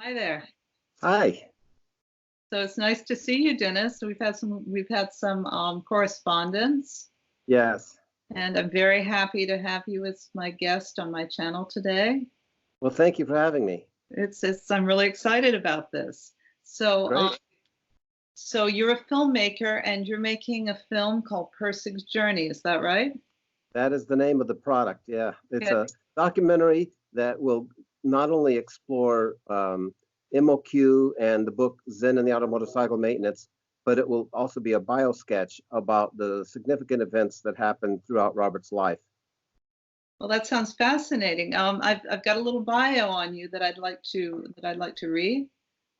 Hi there. Hi. So it's nice to see you, Dennis. We've had some correspondence, Yes. and I'm very happy to have you as my guest on my channel today. Well, thank you for having me. I'm really excited about this. So, Great. so you're a filmmaker, and you're making a film called Pirsig's Journey. Is that right? That is the name of the product. Yeah. It's Yeah. a documentary that will not only explore MOQ and the book Zen and the Art of Motorcycle Maintenance, but it will also be a bio sketch about the significant events that happened throughout Robert's life. Well, that sounds fascinating. I've got a little bio on you that I'd like to read.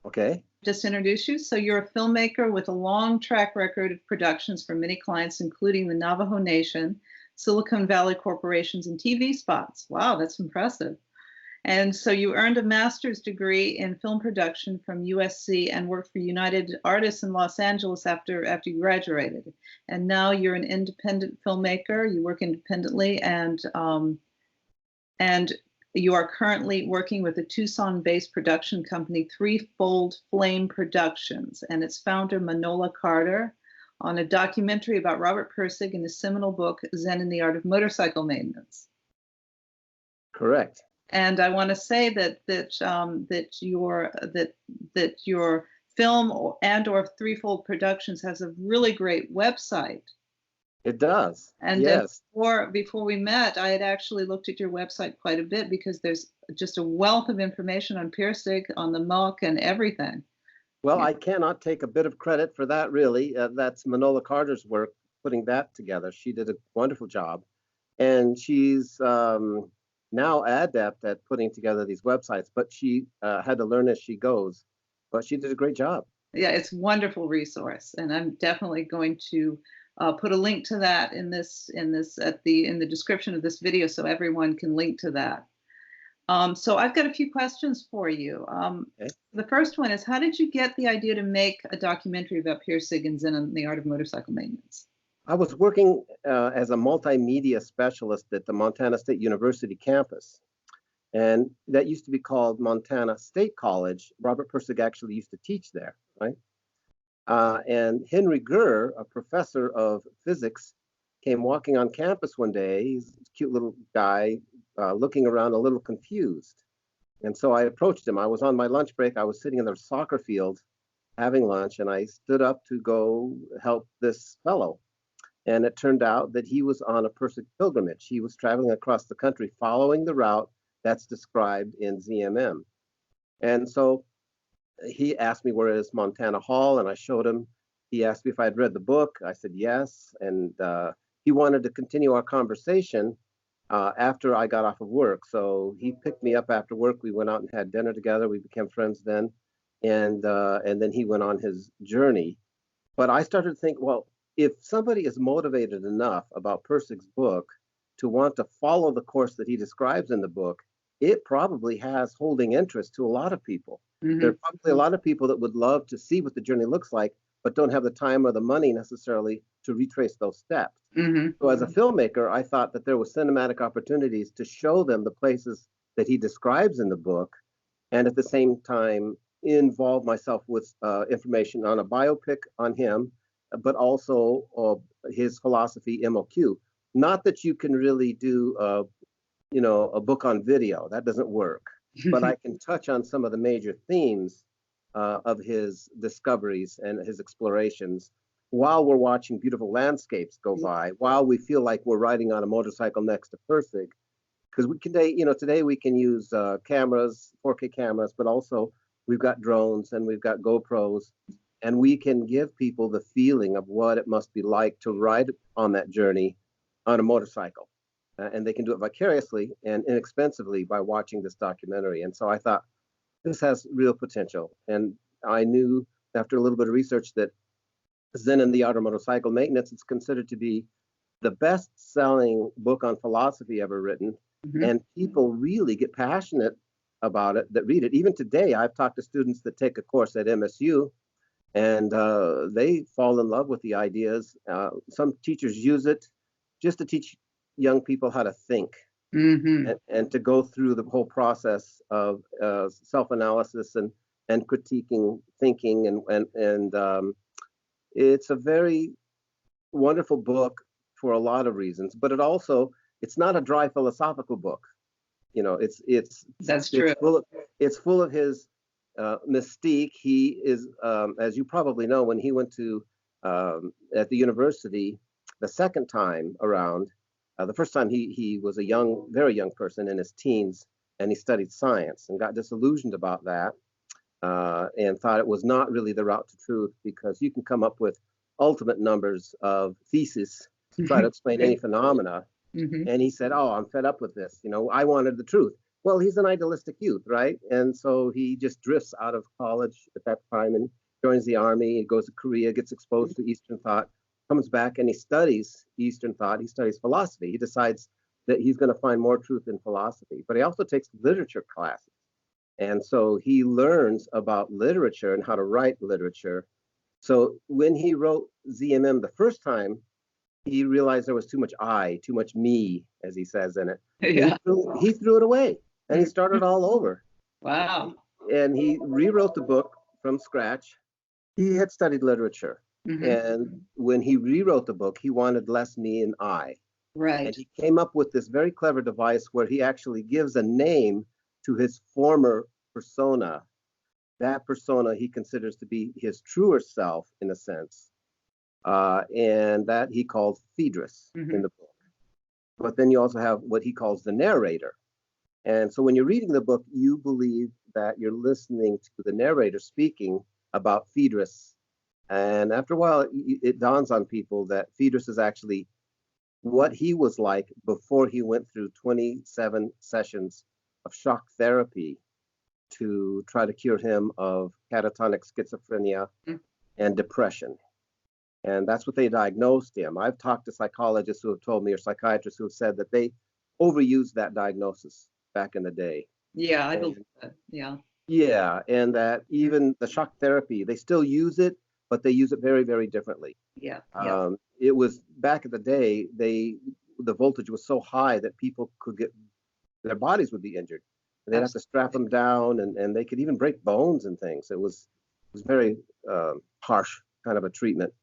Okay. Just introduce you. So you're a filmmaker with a long track record of productions for many clients, including the Navajo Nation, Silicon Valley corporations, and TV spots. Wow, that's impressive. And so you earned a master's degree in film production from USC and worked for United Artists in Los Angeles after you graduated. And now you're an independent filmmaker. You work independently, and you are currently working with a Tucson-based production company, ThreeFold Flame Productions, and its founder, Manola Carter, on a documentary about Robert Pirsig and his seminal book, Zen and the Art of Motorcycle Maintenance. Correct. And I want to say that your film and/or ThreeFold Productions has a really great website. It does. And yes. Before we met, I had actually looked at your website quite a bit because there's just a wealth of information on Pirsig, on the MOQ, and everything. Well, Yeah. I cannot take a bit of credit for that, really. That's Manola Carter's work putting that together. She did a wonderful job. And she's now adept at putting together these websites, but she had to learn as she goes. But she did a great job. Yeah, it's a wonderful resource, and I'm definitely going to put a link to that in the description of this video, so everyone can link to that. So I've got a few questions for you. Okay. The first one is, how did you get the idea to make a documentary about Pirsig and Zen and the Art of Motorcycle Maintenance? I was working as a multimedia specialist at the Montana State University campus, and that used to be called Montana State College. Robert Pirsig actually used to teach there, right? And Henry Gurr, a professor of physics, came walking on campus one day. He's a cute little guy, looking around a little confused. And so I approached him. I was on my lunch break. I was sitting in the soccer field having lunch, and I stood up to go help this fellow. And it turned out that he was on a Pirsig pilgrimage. He was traveling across the country following the route that's described in ZMM. And so he asked me where is Montana Hall, and I showed him. He asked me if I'd read the book. I said yes, and he wanted to continue our conversation after I got off of work. So he picked me up after work. We went out and had dinner together. We became friends then, and then he went on his journey. But I started to think, well, if somebody is motivated enough about Pirsig's book to want to follow the course that he describes in the book, it probably has holding interest to a lot of people. Mm-hmm. There are probably a lot of people that would love to see what the journey looks like, but don't have the time or the money necessarily to retrace those steps. Mm-hmm. So as a filmmaker, I thought that there were cinematic opportunities to show them the places that he describes in the book, and at the same time involve myself with information on a biopic on him, but also his philosophy, MOQ. Not that you can really do a book on video. That doesn't work. But I can touch on some of the major themes of his discoveries and his explorations while we're watching beautiful landscapes go by, while we feel like we're riding on a motorcycle next to Pirsig. Because today we can use cameras, 4K cameras, but also we've got drones and we've got GoPros, and we can give people the feeling of what it must be like to ride on that journey on a motorcycle. And they can do it vicariously and inexpensively by watching this documentary. And so I thought, this has real potential. And I knew after a little bit of research that Zen and the Art of Motorcycle Maintenance is considered to be the best-selling book on philosophy ever written. Mm-hmm. And people really get passionate about it that read it. Even today, I've talked to students that take a course at MSU, and they fall in love with the ideas. Some teachers use it just to teach young people how to think, mm-hmm. and to go through the whole process of self-analysis and and critiquing thinking, and it's a very wonderful book for a lot of reasons. But it's not a dry philosophical book. You know, That's true. It's full of his mystique. He is, as you probably know, when he went to at the university the second time around, the first time he was a very young person in his teens, and he studied science and got disillusioned about that, and thought it was not really the route to truth, because you can come up with ultimate numbers of theses to try to explain any phenomena. And he said, "Oh, I'm fed up with this. You know, I wanted the truth." Well, he's an idealistic youth, right? And so he just drifts out of college at that time and joins the army. He goes to Korea, gets exposed to Eastern thought, comes back, and he studies Eastern thought. He studies philosophy. He decides that he's going to find more truth in philosophy, but he also takes literature classes. And so he learns about literature and how to write literature. So when he wrote ZMM the first time, he realized there was too much I, too much me, as he says in it. Yeah. He threw it away, and he started all over. Wow. And he rewrote the book from scratch. He had studied literature. And when he rewrote the book, he wanted less me and I. Right. And he came up with this very clever device where he actually gives a name to his former persona. That persona he considers to be his truer self, in a sense. And that he calls Phaedrus in the book. But then you also have what he calls the narrator. And so when you're reading the book, you believe that you're listening to the narrator speaking about Phaedrus. And after a while, it dawns on people that Phaedrus is actually what he was like before he went through 27 sessions of shock therapy to try to cure him of catatonic schizophrenia and depression. And that's what they diagnosed him. I've talked to psychologists who have told me, or psychiatrists who have said that they overused that diagnosis back in the day. Yeah, I believe that. Yeah. Yeah, and that even the shock therapy, they still use it, but they use it very, very differently. Yeah. It was back in the day, the voltage was so high that people could their bodies would be injured. And they'd have to strap them down, and they could even break bones and things. It was very harsh kind of a treatment.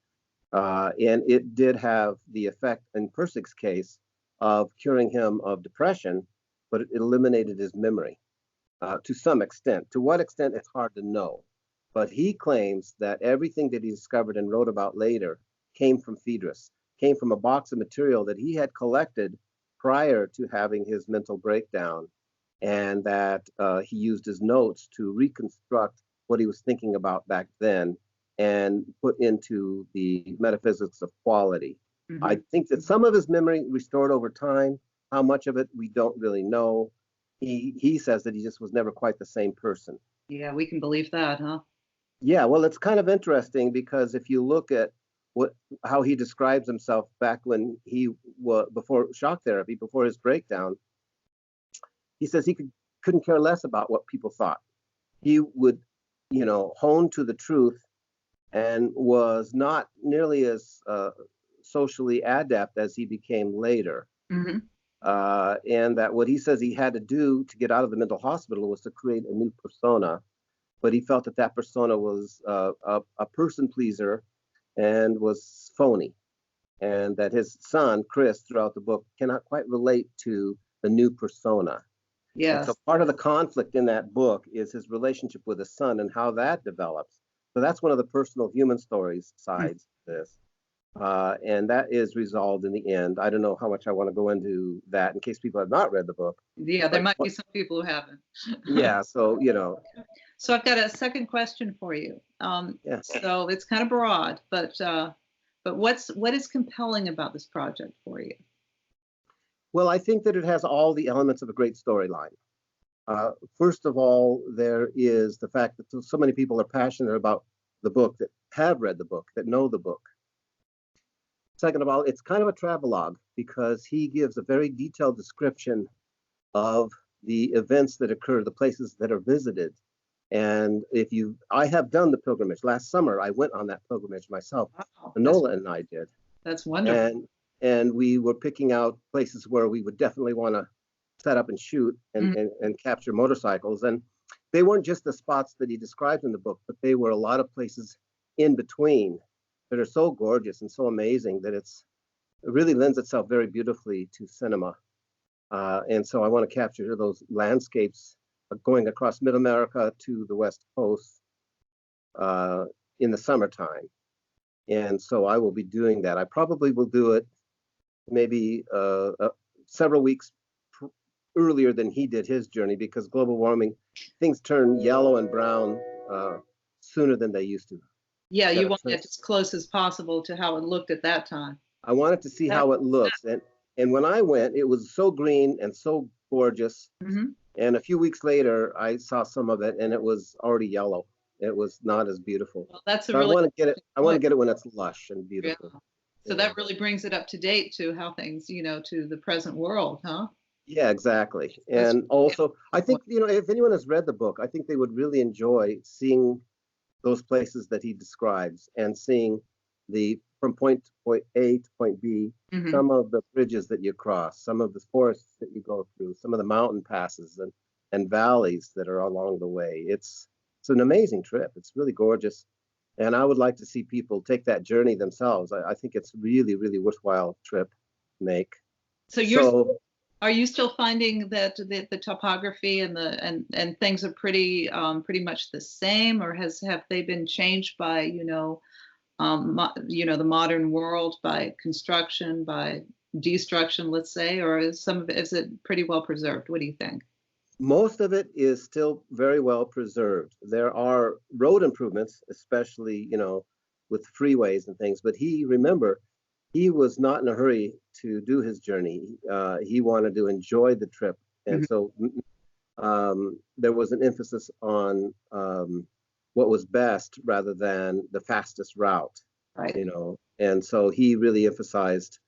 And it did have the effect, in Pirsig's case, of curing him of depression, but it eliminated his memory to some extent. To what extent, it's hard to know. But he claims that everything that he discovered and wrote about later came from Phaedrus, came from a box of material that he had collected prior to having his mental breakdown, and that he used his notes to reconstruct what he was thinking about back then and put into the Metaphysics of Quality. I think that some of his memory restored over time. How much of it, we don't really know. He says that he just was never quite the same person. Yeah, we can believe that, huh? Yeah, well, it's kind of interesting, because if you look at how he describes himself back when he was before shock therapy, before his breakdown, he says he couldn't care less about what people thought. He would, hone to the truth, and was not nearly as socially adept as he became later. And that what he says he had to do to get out of the mental hospital was to create a new persona. But he felt that persona was a person pleaser and was phony. And that his son, Chris, throughout the book, cannot quite relate to the new persona. Yes. So part of the conflict in that book is his relationship with his son and how that develops. So that's one of the personal human stories sides of this. And that is resolved in the end. I don't know how much I want to go into that in case people have not read the book. Yeah, there might be some people who haven't. Yeah, so, So I've got a second question for you. So it's kind of broad, but what is compelling about this project for you? Well, I think that it has all the elements of a great storyline. First of all, there is the fact that so many people are passionate about the book, that have read the book, that know the book. Second of all, it's kind of a travelogue, because he gives a very detailed description of the events that occur, the places that are visited. And I have done the pilgrimage. Last summer, I went on that pilgrimage myself. Wow, Manola and I did. That's wonderful. And we were picking out places where we would definitely want to set up and shoot and capture motorcycles. And they weren't just the spots that he described in the book, but they were a lot of places in between that are so gorgeous and so amazing that it really lends itself very beautifully to cinema. And so I want to capture those landscapes going across Mid-America to the West Coast in the summertime. And so I will be doing that. I probably will do it maybe several weeks earlier than he did his journey, because global warming, things turn yellow and brown sooner than they used to. Yeah, you want it as close as possible to how it looked at that time. I wanted to see how it looks. And when I went, it was so green and so gorgeous. Mm-hmm. And a few weeks later, I saw some of it, and it was already yellow. It was not as beautiful. Well, that's so I want to get it. I want to get it when it's lush and beautiful. Yeah. So that really brings it up to date to how things, to the present world, huh? Yeah, exactly. And also, I think, if anyone has read the book, I think they would really enjoy seeing those places that he describes and seeing from point A to point B, mm-hmm. some of the bridges that you cross, some of the forests that you go through, some of the mountain passes and valleys that are along the way. It's an amazing trip. It's really gorgeous. And I would like to see people take that journey themselves. I think it's really, really worthwhile trip to make. So are you still finding that the topography and things are pretty much the same, or have they been changed by the modern world, by construction, by destruction, let's say, or is it pretty well preserved? What do you think? Most of it is still very well preserved. There are road improvements, especially with freeways and things. But remember, he was not in a hurry to do his journey. He wanted to enjoy the trip. And mm-hmm. so there was an emphasis on what was best rather than the fastest route, right? And so he really emphasized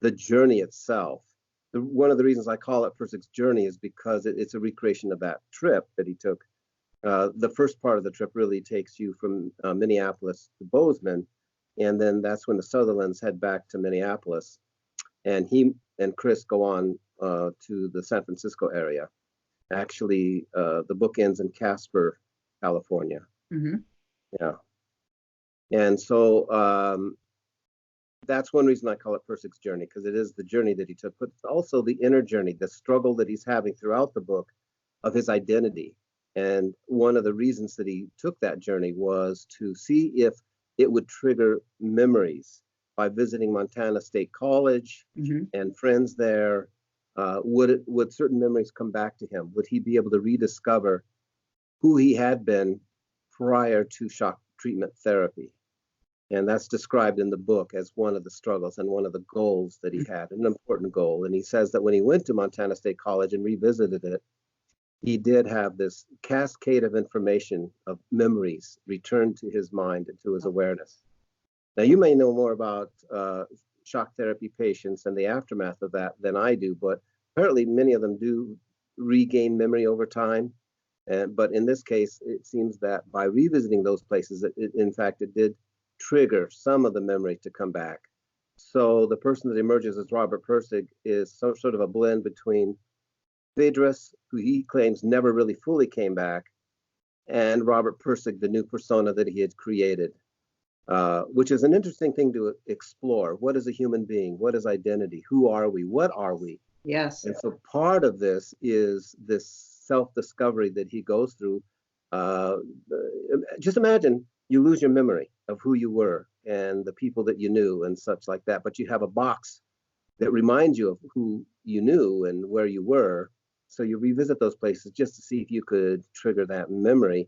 the journey itself. One of the reasons I call it Pirsig's journey is because it's a recreation of that trip that he took. The first part of the trip really takes you from Minneapolis to Bozeman. And then that's when the Sutherlands head back to Minneapolis, and he and Chris go on to the San Francisco area. Actually, the book ends in Casper, California. Mm-hmm. Yeah. And so that's one reason I call it Pirsig's journey, because it is the journey that he took, but also the inner journey, the struggle that he's having throughout the book of his identity. And one of the reasons that he took that journey was to see if it would trigger memories by visiting Montana State College mm-hmm. and friends there. Would certain memories come back to him? Would he be able to rediscover who he had been prior to shock treatment therapy? And that's described in the book as one of the struggles and one of the goals that he had, an important goal. And he says that when he went to Montana State College and revisited it, he did have this cascade of information, of memories returned to his mind and to his awareness. Now, you may know more about shock therapy patients and the aftermath of that than I do, but apparently many of them do regain memory over time. But in this case, it seems that by revisiting those places, in fact, it did trigger some of the memory to come back. So the person that emerges as Robert Pirsig is sort of a blend between Phaedrus, who he claims never really fully came back, and Robert Pirsig, the new persona that he had created, which is an interesting thing to explore. What is a human being? What is identity? Who are we? What are we? Yes. And so part of this is this self-discovery that he goes through. Just imagine you lose your memory of who you were and the people that you knew and such like that, but you have a box that reminds you of who you knew and where you were. So you revisit those places just to see if you could trigger that memory.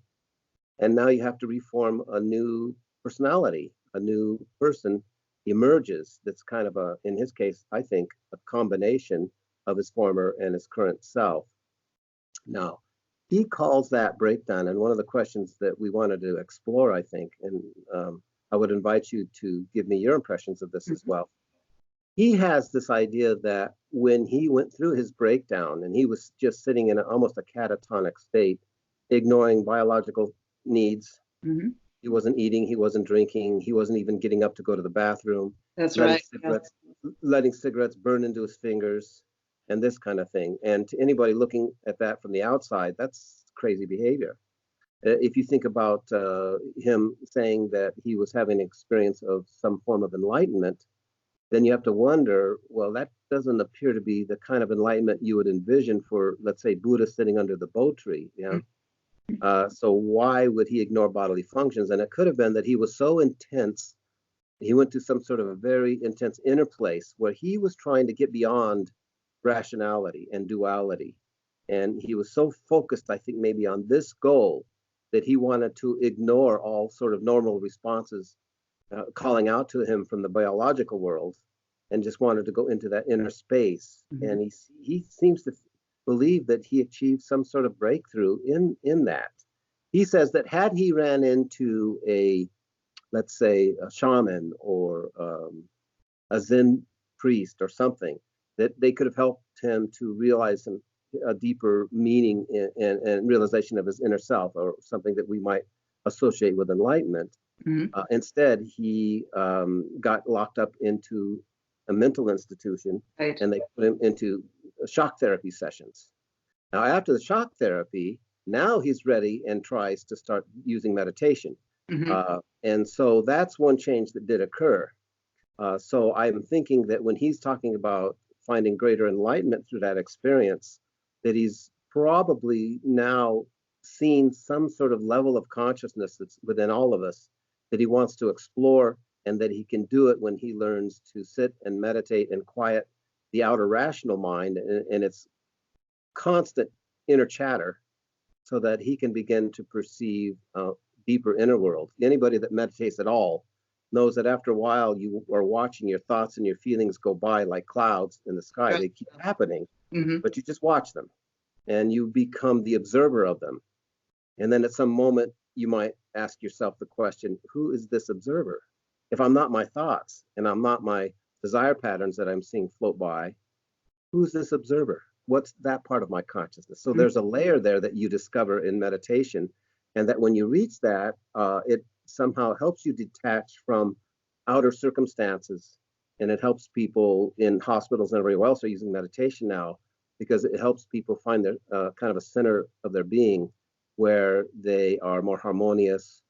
And now you have to reform a new personality, a new person emerges that's kind of in his case, I think, a combination of his former and his current self. Now, he calls that breakdown, and one of the questions that we wanted to explore, I think, and I would invite you to give me your impressions of this as well. He has this idea that when he went through his breakdown and he was just sitting in almost a catatonic state, ignoring biological needs, he wasn't eating, he wasn't drinking, he wasn't even getting up to go to the bathroom. That's right. Letting cigarettes burn into his fingers and this kind of thing. And to anybody looking at that from the outside, that's crazy behavior. If you think about him saying that he was having an experience of some form of enlightenment, then you have to wonder, well, that doesn't appear to be the kind of enlightenment you would envision for, let's say, Buddha sitting under the bo tree. Yeah. So why would he ignore bodily functions? And it could have been that he was so intense, he went to some sort of a very intense inner place where he was trying to get beyond rationality and duality. And he was so focused, I think, maybe on this goal that he wanted to ignore all sort of normal responses calling out to him from the biological world, and just wanted to go into that inner space. And he seems to believe that he achieved some sort of breakthrough in that. He says that had he ran into a, let's say, a shaman or a Zen priest or something, that they could have helped him to realize a deeper meaning and realization of his inner self, or something that we might associate with enlightenment. Instead, he got locked up into a mental institution, right, and they put him into shock therapy sessions. Now, after the shock therapy, now he's ready and tries to start using meditation. And so that's one change that did occur. So I'm thinking that when he's talking about finding greater enlightenment through that experience, that he's probably now seen some sort of level of consciousness that's within all of us that he wants to explore, and that he can do it when he learns to sit and meditate and quiet the outer rational mind and its constant inner chatter, so that he can begin to perceive deeper inner world. Anybody that meditates at all knows that after a while you are watching your thoughts and your feelings go by like clouds in the sky. Right. They keep happening, but you just watch them and you become the observer of them. And then at some moment you might ask yourself the question, who is this observer? If I'm not my thoughts and I'm not my desire patterns that I'm seeing float by, who's this observer? What's that part of my consciousness? So there's a layer there that you discover in meditation, and that when you reach that, it somehow helps you detach from outer circumstances, and it helps people in hospitals and everywhere else are using meditation now, because it helps people find their kind of a center of their being, where they are more harmonious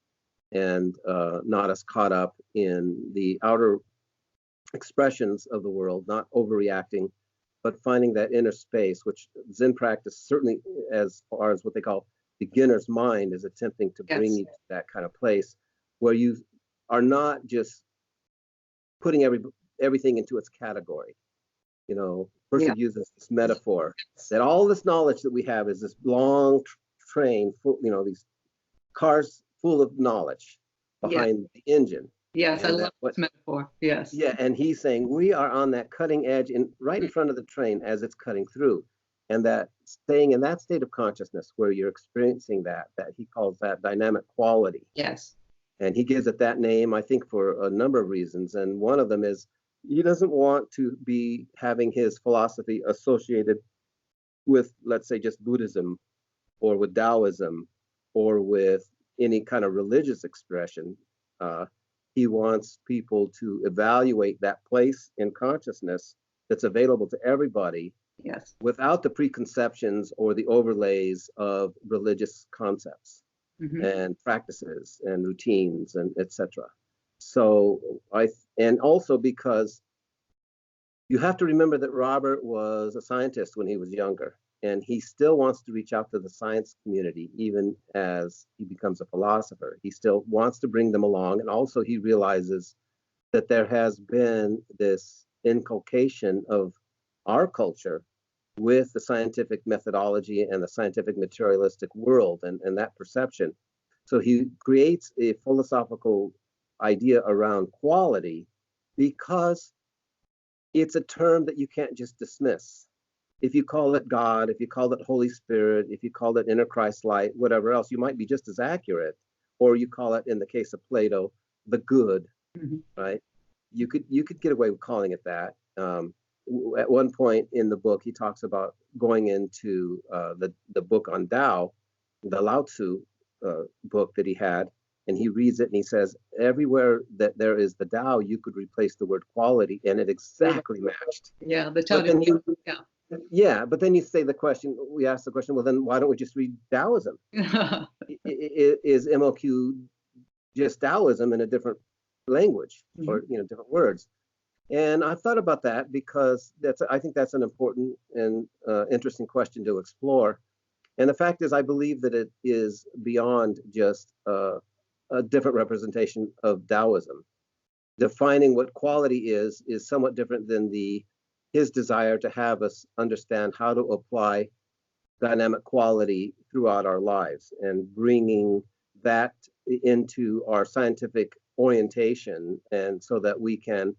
and not as caught up in the outer expressions of the world, not overreacting, but finding that inner space, which Zen practice, certainly as far as what they call beginner's mind, is attempting to bring you to that kind of place where you are not just putting everything into its category. You know, Pirsig uses this metaphor that all this knowledge that we have is this long train full, you know, these cars full of knowledge behind the engine. Yes, I love this metaphor. Yes. Yeah, and he's saying we are on that cutting edge right in front of the train as it's cutting through. And that staying in that state of consciousness where you're experiencing that he calls that dynamic quality. Yes. And he gives it that name, I think, for a number of reasons. And one of them is he doesn't want to be having his philosophy associated with, let's say, just Buddhism or with Taoism or with any kind of religious expression. He wants people to evaluate that place in consciousness that's available to everybody, without the preconceptions or the overlays of religious concepts and practices and routines and etc. So and also because you have to remember that Robert was a scientist when he was younger, and he still wants to reach out to the science community even as he becomes a philosopher. He still wants to bring them along, and also he realizes that there has been this inculcation of our culture with the scientific methodology and the scientific materialistic world and that perception. So he creates a philosophical idea around quality because it's a term that you can't just dismiss. If you call it God, if you call it Holy Spirit, if you call it inner Christ light, whatever else, you might be just as accurate. Or you call it, in the case of Plato, the good, right? You could get away with calling it that. At one point in the book, he talks about going into the book on Tao, the Lao Tzu book that he had, and he reads it and he says, everywhere that there is the Tao, you could replace the word quality, and it exactly matched. Yeah, the Tao. Yeah, but then you say the question, we ask the question, well, then why don't we just read Taoism? Is MOQ just Taoism in a different language or, different words? And I've thought about that because I think that's an important and interesting question to explore. And the fact is, I believe that it is beyond just a different representation of Taoism. Defining what quality is somewhat different than his desire to have us understand how to apply dynamic quality throughout our lives and bringing that into our scientific orientation, and so that we can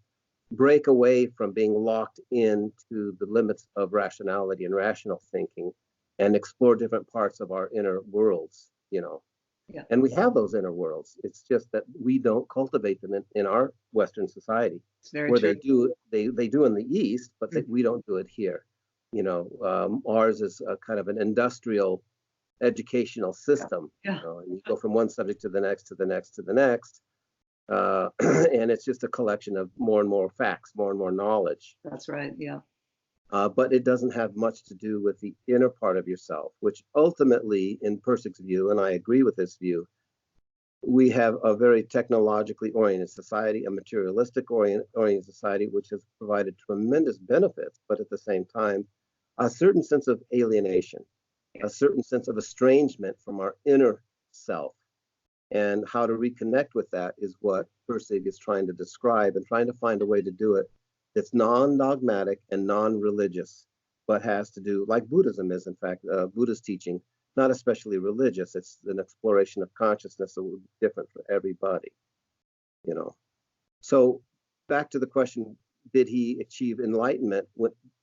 break away from being locked into the limits of rationality and rational thinking and explore different parts of our inner worlds, Yeah. And we have those inner worlds. It's just that we don't cultivate them in our Western society. It's very where true. they do in the East, but we don't do it here. Ours is a kind of an industrial educational system. Yeah. And you go from one subject to the next, to the next, to the next. And it's just a collection of more and more facts, more and more knowledge. That's right. Yeah. But it doesn't have much to do with the inner part of yourself, which ultimately, in Pirsig's view, and I agree with this view, we have a very technologically oriented society, a materialistic oriented society, which has provided tremendous benefits, but at the same time, a certain sense of alienation, a certain sense of estrangement from our inner self. And how to reconnect with that is what Pirsig is trying to describe, and trying to find a way to do it that's non-dogmatic and non-religious, but has to do, like Buddhism is, in fact, Buddha's teaching, not especially religious. It's an exploration of consciousness that will be different for everybody, So back to the question, did he achieve enlightenment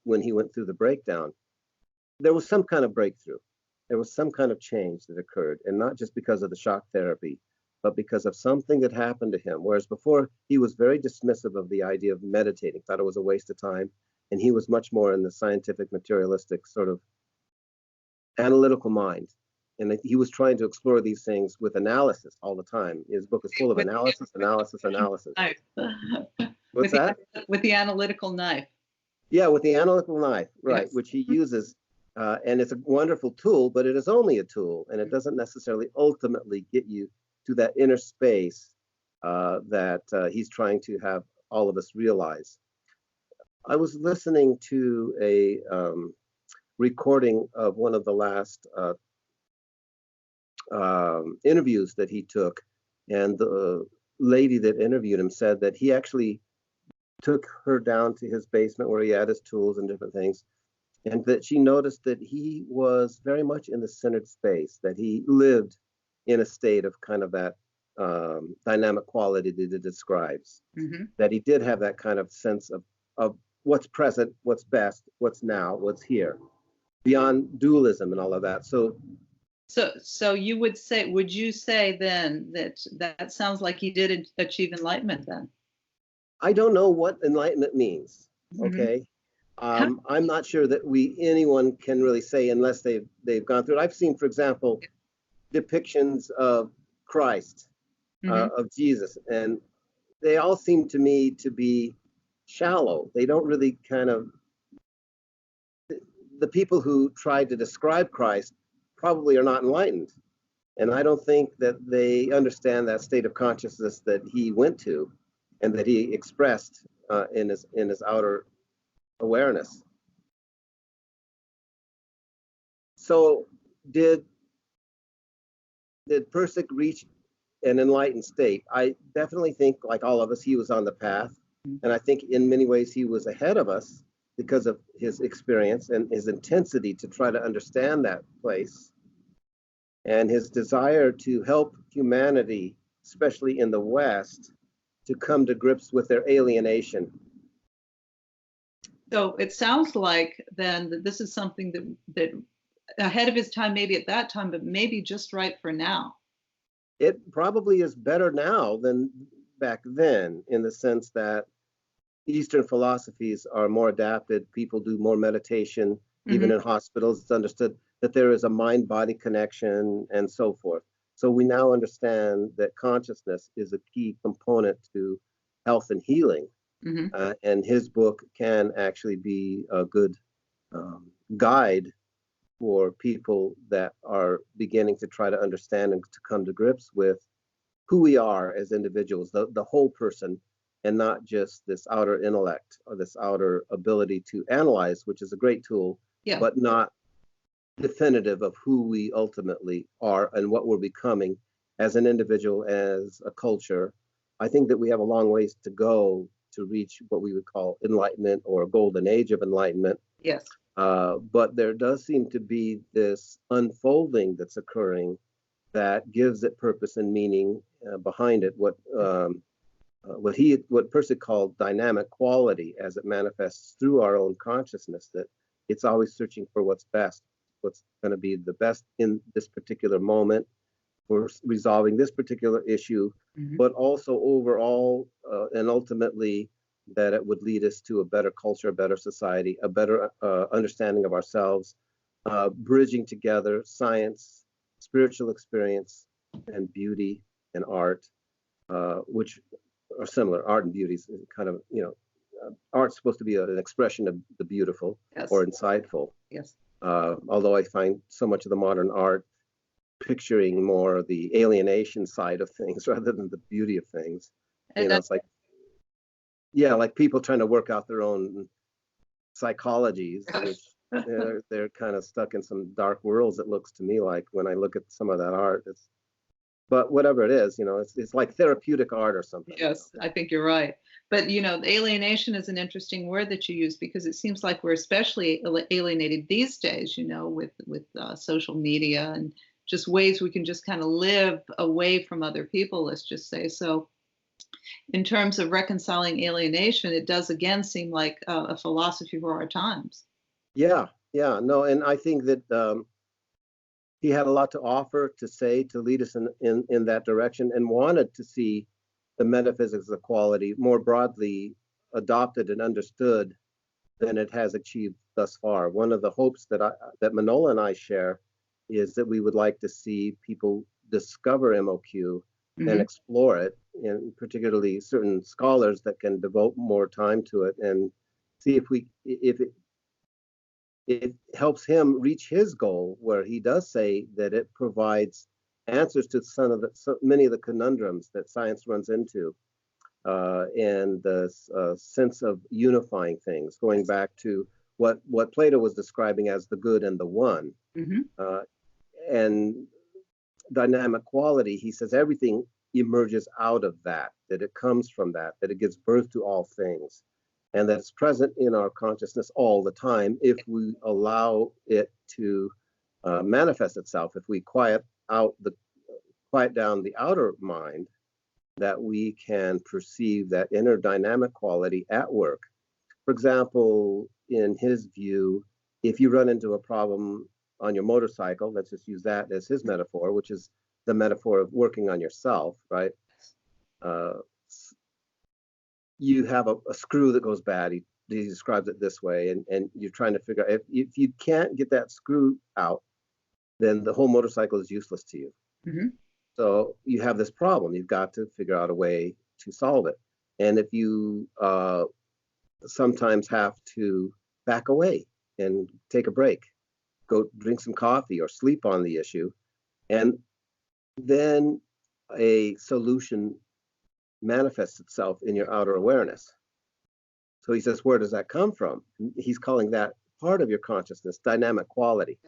when he went through the breakdown? There was some kind of breakthrough. There was some kind of change that occurred, and not just because of the shock therapy, but because of something that happened to him. Whereas before, he was very dismissive of the idea of meditating, thought it was a waste of time, and he was much more in the scientific, materialistic, sort of analytical mind. And he was trying to explore these things with analysis all the time. His book is full of analysis, analysis, analysis. What's that? With the analytical knife. Yeah, with the analytical knife, right, Yes. which he uses. And it's a wonderful tool, but it is only a tool, and it doesn't necessarily ultimately get you to that inner space that he's trying to have all of us realize. I was listening to a recording of one of the last interviews that he took, and the lady that interviewed him said that he actually took her down to his basement where he had his tools and different things, and that she noticed that he was very much in the centered space, that he lived in a state of kind of that dynamic quality that it describes, that he did have that kind of sense of what's present, what's best, what's now, what's here, beyond dualism and all of that. So you would you say then that sounds like he did achieve enlightenment then? I don't know what enlightenment means, okay? I'm not sure that anyone can really say unless they've gone through it. I've seen, for example, depictions of Christ, of Jesus, and they all seem to me to be shallow. They don't really the people who tried to describe Christ probably are not enlightened. And I don't think that they understand that state of consciousness that he went to and that he expressed in his outer awareness. So did Pirsig reach an enlightened state? I definitely think, like all of us, he was on the path. And I think in many ways he was ahead of us because of his experience and his intensity to try to understand that place, and his desire to help humanity, especially in the West, to come to grips with their alienation. So it sounds like then that this is something that ahead of his time, maybe at that time, but maybe just right for now. It probably is better now than back then, in the sense that Eastern philosophies are more adapted. People do more meditation, even in hospitals. It's understood that there is a mind-body connection and so forth. So we now understand that consciousness is a key component to health and healing. And his book can actually be a good guide for people that are beginning to try to understand and to come to grips with who we are as individuals, the whole person, and not just this outer intellect or this outer ability to analyze, which is a great tool, Yeah. but not definitive of who we ultimately are and what we're becoming as an individual, as a culture. I think that we have a long ways to go to reach what we would call enlightenment or a golden age of enlightenment. Yes. But there does seem to be this unfolding that's occurring that gives it purpose and meaning behind it. What Pirsig called dynamic quality, as it manifests through our own consciousness, that it's always searching for what's best, what's going to be the best in this particular moment for resolving this particular issue, but also overall and ultimately that it would lead us to a better culture, a better society, a better understanding of ourselves, bridging together science, spiritual experience, and beauty and art, which are similar. Art and beauty is kind of, art's supposed to be an expression of the beautiful. Yes. Or insightful. Yes. Although I find so much of the modern art picturing more the alienation side of things rather than the beauty of things. And it's like, like people trying to work out their own psychologies, which they're kind of stuck in some dark worlds, it looks to me like, when I look at some of that art. But whatever it is, it's like therapeutic art or something. Yes, I think you're right. But, alienation is an interesting word that you use, because it seems like we're especially alienated these days, with social media and just ways we can just kind of live away from other people, let's just say. So in terms of reconciling alienation, it does again seem like a philosophy for our times. Yeah, no, and I think that he had a lot to offer, to say, to lead us in that direction, and wanted to see the metaphysics of quality more broadly adopted and understood than it has achieved thus far. One of the hopes that Manola and I share is that we would like to see people discover MOQ and explore it, and particularly certain scholars that can devote more time to it, and see if it helps him reach his goal, where he does say that it provides answers to many of the conundrums that science runs into, and the sense of unifying things, going back to what Plato was describing as the good and the one. And dynamic quality, he says everything emerges out of that it comes from that it gives birth to all things, and that it's present in our consciousness all the time if we allow it to manifest itself. If we quiet down the outer mind, that we can perceive that inner dynamic quality at work. For example, in his view, if you run into a problem on your motorcycle, let's just use that as his metaphor, which is the metaphor of working on yourself, right? You have a screw that goes bad. He describes it this way, and you're trying to figure out, if you can't get that screw out, then the whole motorcycle is useless to you. So you have this problem. You've got to figure out a way to solve it. And if you sometimes have to back away and take a break, go drink some coffee or sleep on the issue, and then a solution manifests itself in your outer awareness. So he says, where does that come from? He's calling that part of your consciousness, dynamic quality,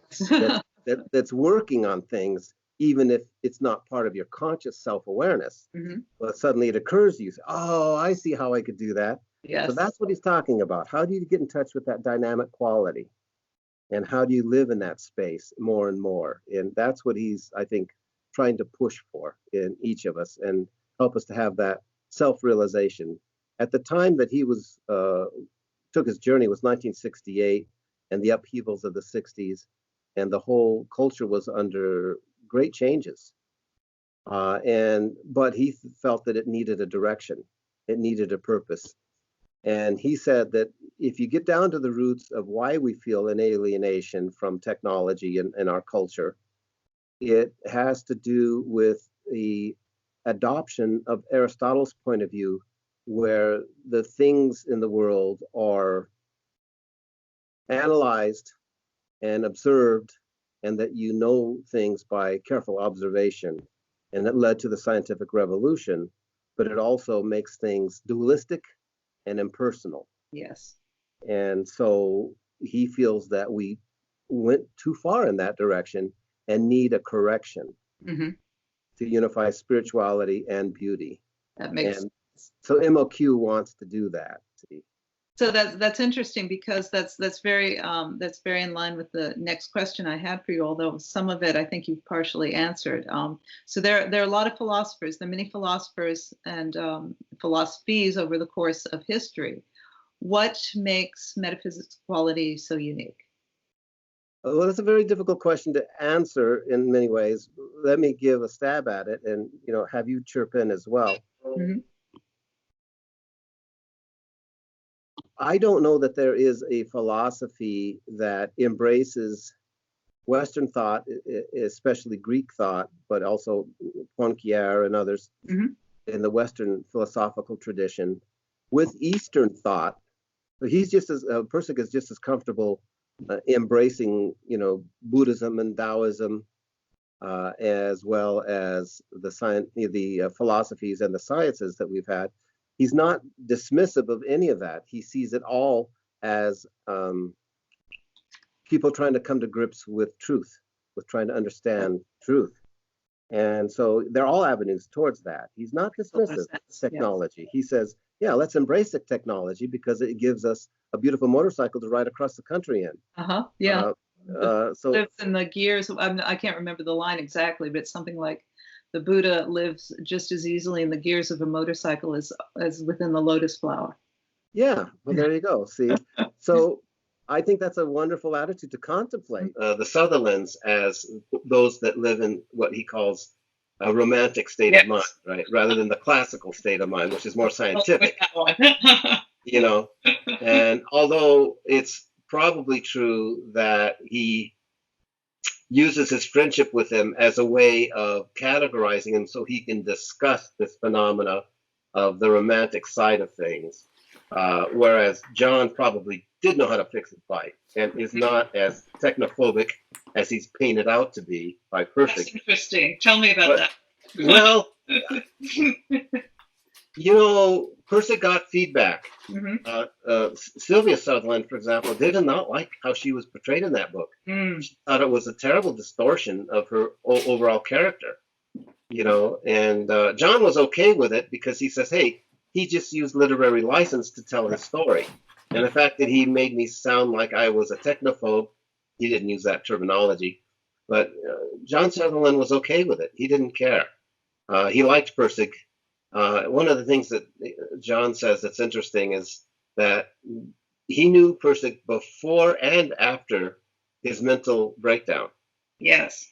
that's working on things, even if it's not part of your conscious self-awareness. But suddenly it occurs to you, oh, I see how I could do that. Yes. So that's what he's talking about. How do you get in touch with that dynamic quality? And how do you live in that space more and more? And that's what he's, I think, trying to push for in each of us, and help us to have that self-realization. At the time that he took his journey was 1968, and the upheavals of the 60s, and the whole culture was under great changes. But he felt that it needed a direction, it needed a purpose. And he said that if you get down to the roots of why we feel an alienation from technology and our culture, it has to do with the adoption of Aristotle's point of view, where the things in the world are analyzed and observed, and that you know things by careful observation, and that led to the scientific revolution, but it also makes things dualistic and impersonal. Yes. And so he feels that we went too far in that direction and need a correction Mm-hmm. to unify spirituality and beauty. That makes And so MOQ wants to do that. See? So that's interesting, because that's very in line with the next question I had for you. Although some of it I think you've partially answered. So there are a lot of philosophers. There are many philosophers and philosophies over the course of history. What makes Metaphysics of Quality so unique? Well, that's a very difficult question to answer in many ways. Let me give a stab at it, and have you chirp in as well. Mm-hmm. I don't know that there is a philosophy that embraces Western thought, especially Greek thought, but also Poincaré and others Mm-hmm. in the Western philosophical tradition, with Eastern thought. So he's just as Pirsig is just as comfortable embracing, Buddhism and Taoism, as well as the philosophies and the sciences that we've had. He's not dismissive of any of that. He sees it all as people trying to come to grips with truth, with trying to understand truth. And so they're all avenues towards that. He's not dismissive of technology. Yes. He says, yeah, let's embrace the technology because it gives us a beautiful motorcycle to ride across the country in. Yeah. So lives in the gears. I can't remember the line exactly, but it's something like, the Buddha lives just as easily in the gears of a motorcycle as within the lotus flower. Yeah, well, there you go. See, so I think that's a wonderful attitude to contemplate. The Sutherlands as those that live in what he calls a romantic state of mind, right? Rather than the classical state of mind, which is more scientific. And although it's probably true that he uses his friendship with him as a way of categorizing him so he can discuss this phenomena of the romantic side of things. Whereas John probably did know how to fix his bike and is not as technophobic as he's painted out to be by Pirsig. That's interesting. Tell me about that. Well, Pirsig got feedback. Mm-hmm. Sylvia Sutherland, for example, did not like how she was portrayed in that book. She thought it was a terrible distortion of her overall character. And John was okay with it because he says, hey, he just used literary license to tell his story. And the fact that he made me sound like I was a technophobe, he didn't use that terminology, but John Sutherland was okay with it. He didn't care. He liked Pirsig. One of the things that John says that's interesting is that he knew Pirsig before and after his mental breakdown. Yes.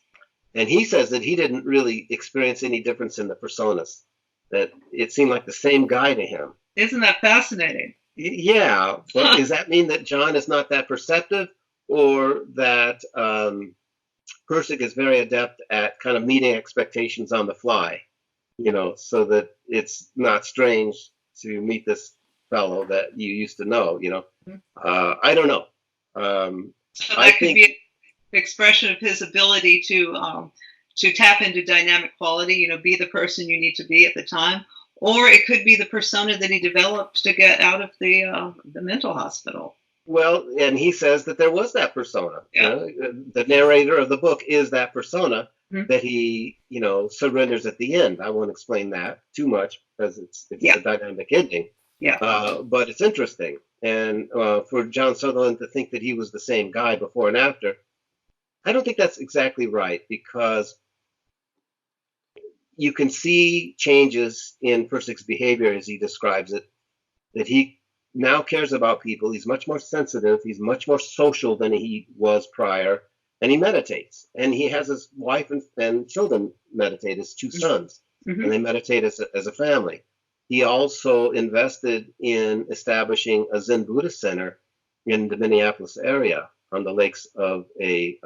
And he says that he didn't really experience any difference in the personas, that it seemed like the same guy to him. Isn't that fascinating? Yeah, but does that mean that John is not that perceptive, or that Pirsig is very adept at kind of meeting expectations on the fly, so that it's not strange to meet this fellow that you used to know, I don't know. So that could be an expression of his ability to tap into dynamic quality, be the person you need to be at the time. Or it could be the persona that he developed to get out of the mental hospital. Well, and he says that there was that persona. Yeah. The narrator of the book is that persona that he, surrenders at the end. I won't explain that too much because it's a dynamic ending. Yeah. But it's interesting. And for John Sutherland to think that he was the same guy before and after, I don't think that's exactly right, because you can see changes in Pirsig's behavior as he describes it, that he now cares about people. He's much more sensitive. He's much more social than he was prior. And he meditates. And he has his wife and children meditate, his two sons. Mm-hmm. And they meditate as a family. He also invested in establishing a Zen Buddhist center in the Minneapolis area on the lakes of a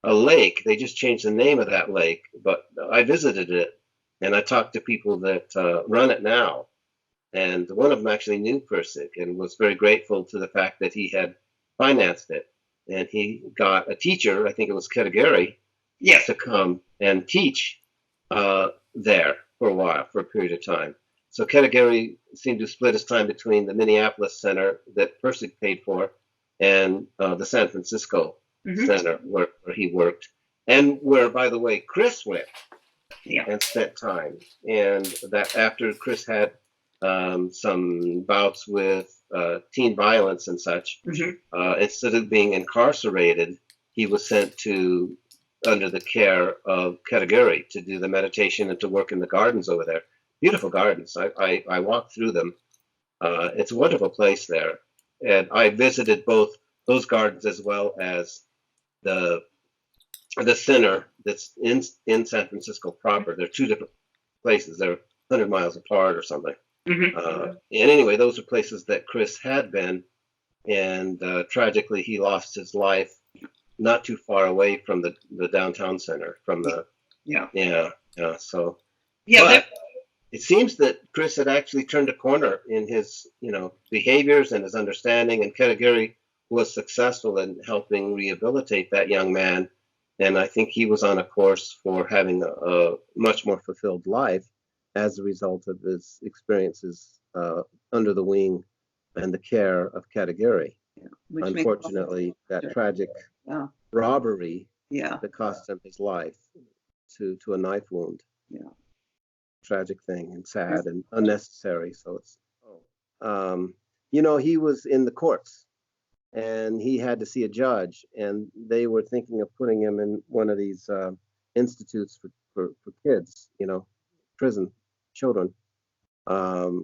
lake. They just changed the name of that lake, but I visited it and I talked to people that run it now. And one of them actually knew Pirsig and was very grateful to the fact that he had financed it. And he got a teacher, I think it was Ketagary, yes, to come and teach there for a while, for a period of time. So Ketagary seemed to split his time between the Minneapolis Center that Pirsig paid for and the San Francisco Center where he worked, and where, by the way, Chris went and spent time. And that after Chris had some bouts with teen violence and such, instead of being incarcerated, he was sent to under the care of Ketagary to do the meditation and to work in the gardens over there. Beautiful gardens. I walked through them. It's a wonderful place there. And I visited both those gardens as well as the center that's in San Francisco proper. They're two different places. They're 100 miles apart or something. And anyway, those are places that Chris had been, and tragically he lost his life not too far away from the downtown center. From the so but it seems that Chris had actually turned a corner in his behaviors and his understanding, and Ketagary was successful in helping rehabilitate that young man. And I think he was on a course for having a much more fulfilled life as a result of his experiences under the wing and the care of Ketagary. Unfortunately, that tragic robbery that cost him his life to a knife wound. Tragic thing and sad and unnecessary. So it's, he was in the courts and he had to see a judge, and they were thinking of putting him in one of these institutes for kids, prison children. The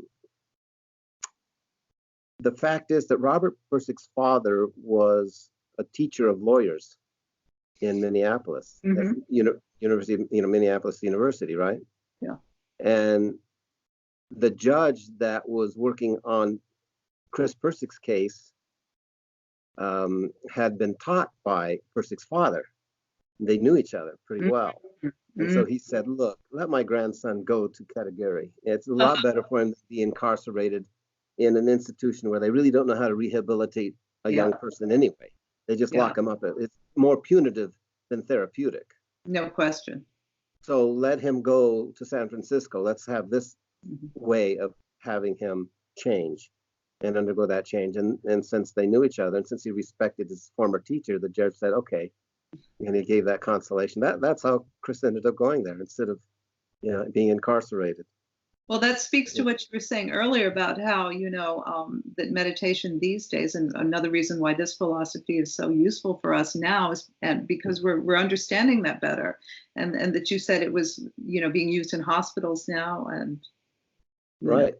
fact is that Robert Pirsig's father was a teacher of lawyers in Minneapolis, at University, Minneapolis University, right? Yeah. And the judge that was working on Chris Pirsig's case had been taught by Pirsig's father. They knew each other pretty well. And so he said, look, let my grandson go to Ketagary. It's a lot better for him to be incarcerated in an institution where they really don't know how to rehabilitate a young person anyway. They just lock him up. It's more punitive than therapeutic. No question. So let him go to San Francisco. Let's have this way of having him change and undergo that change. And since they knew each other, and since he respected his former teacher, the judge said, okay. And he gave that consolation. That's how Chris ended up going there instead of being incarcerated. Well, that speaks to what you were saying earlier about how, that meditation these days, and another reason why this philosophy is so useful for us now is because we're understanding that better. And that you said it was, being used in hospitals now. And right.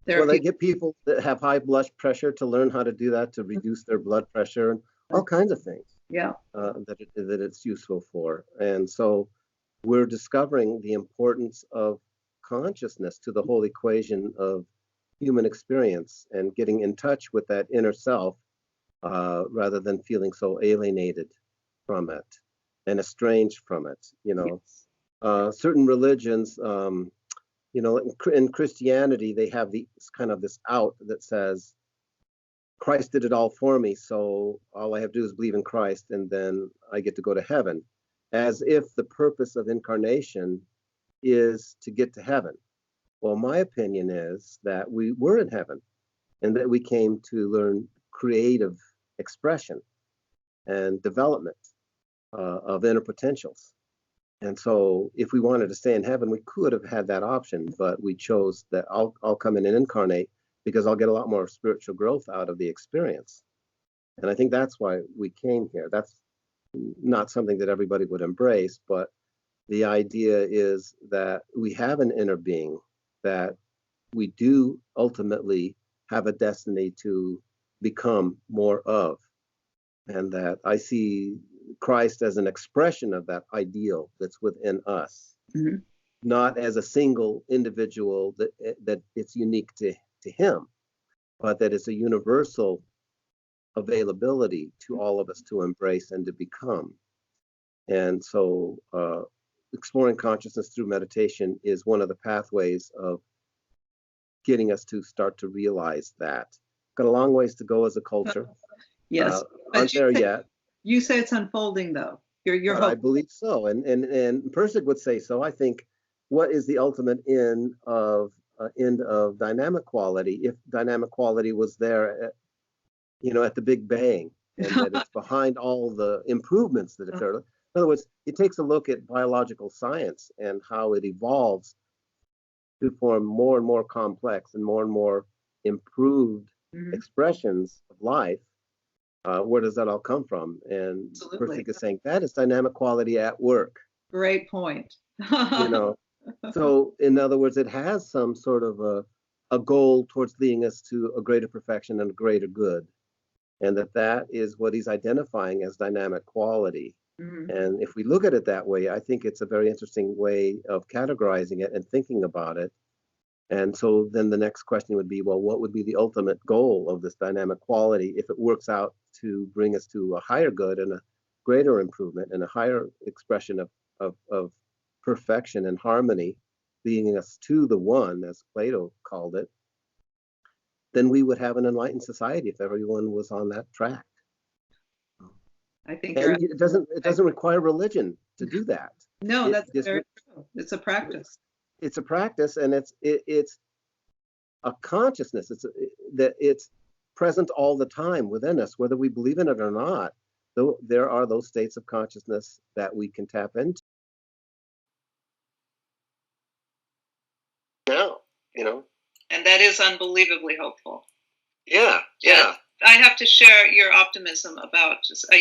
Well, they get people that have high blood pressure to learn how to do that, to reduce their blood pressure and all kinds of things. That it's useful for. And so we're discovering the importance of consciousness to the whole equation of human experience and getting in touch with that inner self rather than feeling so alienated from it and estranged from it. Certain religions, in Christianity, they have this out that says, Christ did it all for me, so all I have to do is believe in Christ and then I get to go to heaven, as if the purpose of incarnation is to get to heaven. Well, my opinion is that we were in heaven and that we came to learn creative expression and development of inner potentials. And so if we wanted to stay in heaven, we could have had that option, but we chose that I'll come in and incarnate because I'll get a lot more spiritual growth out of the experience. And I think that's why we came here. That's not something that everybody would embrace, but the idea is that we have an inner being that we do ultimately have a destiny to become more of. And that I see Christ as an expression of that ideal that's within us, not as a single individual that it's unique to him, but that it's a universal availability to all of us to embrace and to become. And so exploring consciousness through meditation is one of the pathways of getting us to start to realize that. Got a long ways to go as a culture. Yes, Aren't there yet? You say it's unfolding, though. You're I believe so, and Pirsig would say so. I think what is the ultimate end of dynamic quality? If dynamic quality was there, at the Big Bang, and that it's behind all the improvements that occur. In other words, it takes a look at biological science and how it evolves to form more and more complex and more improved expressions of life. Where does that all come from? And Pirsig is saying that is dynamic quality at work. Great point. So in other words, it has some sort of a goal towards leading us to a greater perfection and a greater good, and that is what he's identifying as dynamic quality. And if we look at it that way, I think it's a very interesting way of categorizing it and thinking about it. And so then the next question would be, well, what would be the ultimate goal of this dynamic quality if it works out to bring us to a higher good and a greater improvement and a higher expression of perfection and harmony, leading us to the one, as Plato called it? Then we would have an enlightened society if everyone was on that track. I think it doesn't require religion to do that. No, that's very true. It's a practice. It's a practice, and it's a consciousness. It's present all the time within us, whether we believe in it or not. Though there are those states of consciousness that we can tap into. Now, and that is unbelievably hopeful. Yeah. I have to share your optimism about just, at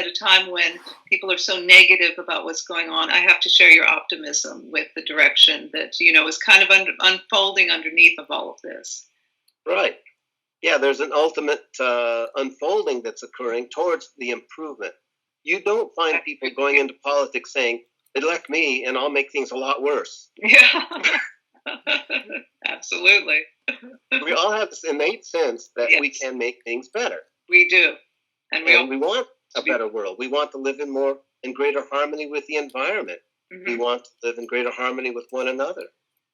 a time when people are so negative about what's going on, I have to share your optimism with the direction that, is kind of unfolding underneath of all of this. Right. Yeah, there's an ultimate unfolding that's occurring towards the improvement. You don't find people going into politics saying, elect me and I'll make things a lot worse. Yeah. Absolutely. We all have this innate sense that we can make things better. We do. And we want a better world. We want to live in greater harmony with the environment. We want to live in greater harmony with one another.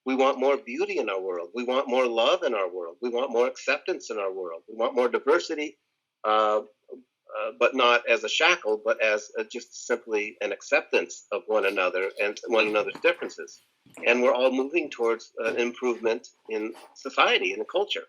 We want more beauty in our world. We want more love in our world. We want more acceptance in our world. We want more diversity, but not as a shackle, but as just simply an acceptance of one another and one another's differences. And we're all moving towards an improvement in society and culture.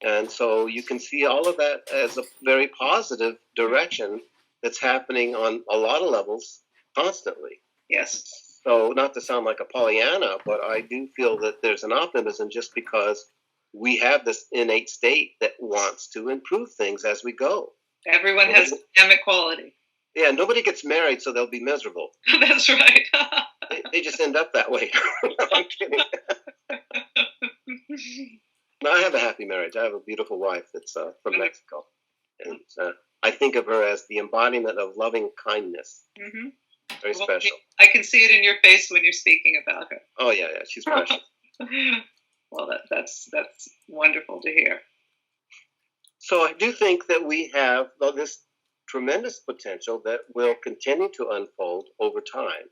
And so you can see all of that as a very positive direction that's happening on a lot of levels constantly. Yes. So not to sound like a Pollyanna, but I do feel that there's an optimism just because we have this innate state that wants to improve things as we go. Everyone has dynamic quality. Yeah, nobody gets married so they'll be miserable. That's right. They just end up that way. No, I'm kidding. No, I have a happy marriage. I have a beautiful wife that's from Mexico. And I think of her as the embodiment of loving kindness. Very special. I can see it in your face when you're speaking about her. Oh, yeah, she's precious. Well, that's wonderful to hear. So I do think that we have this tremendous potential that will continue to unfold over time.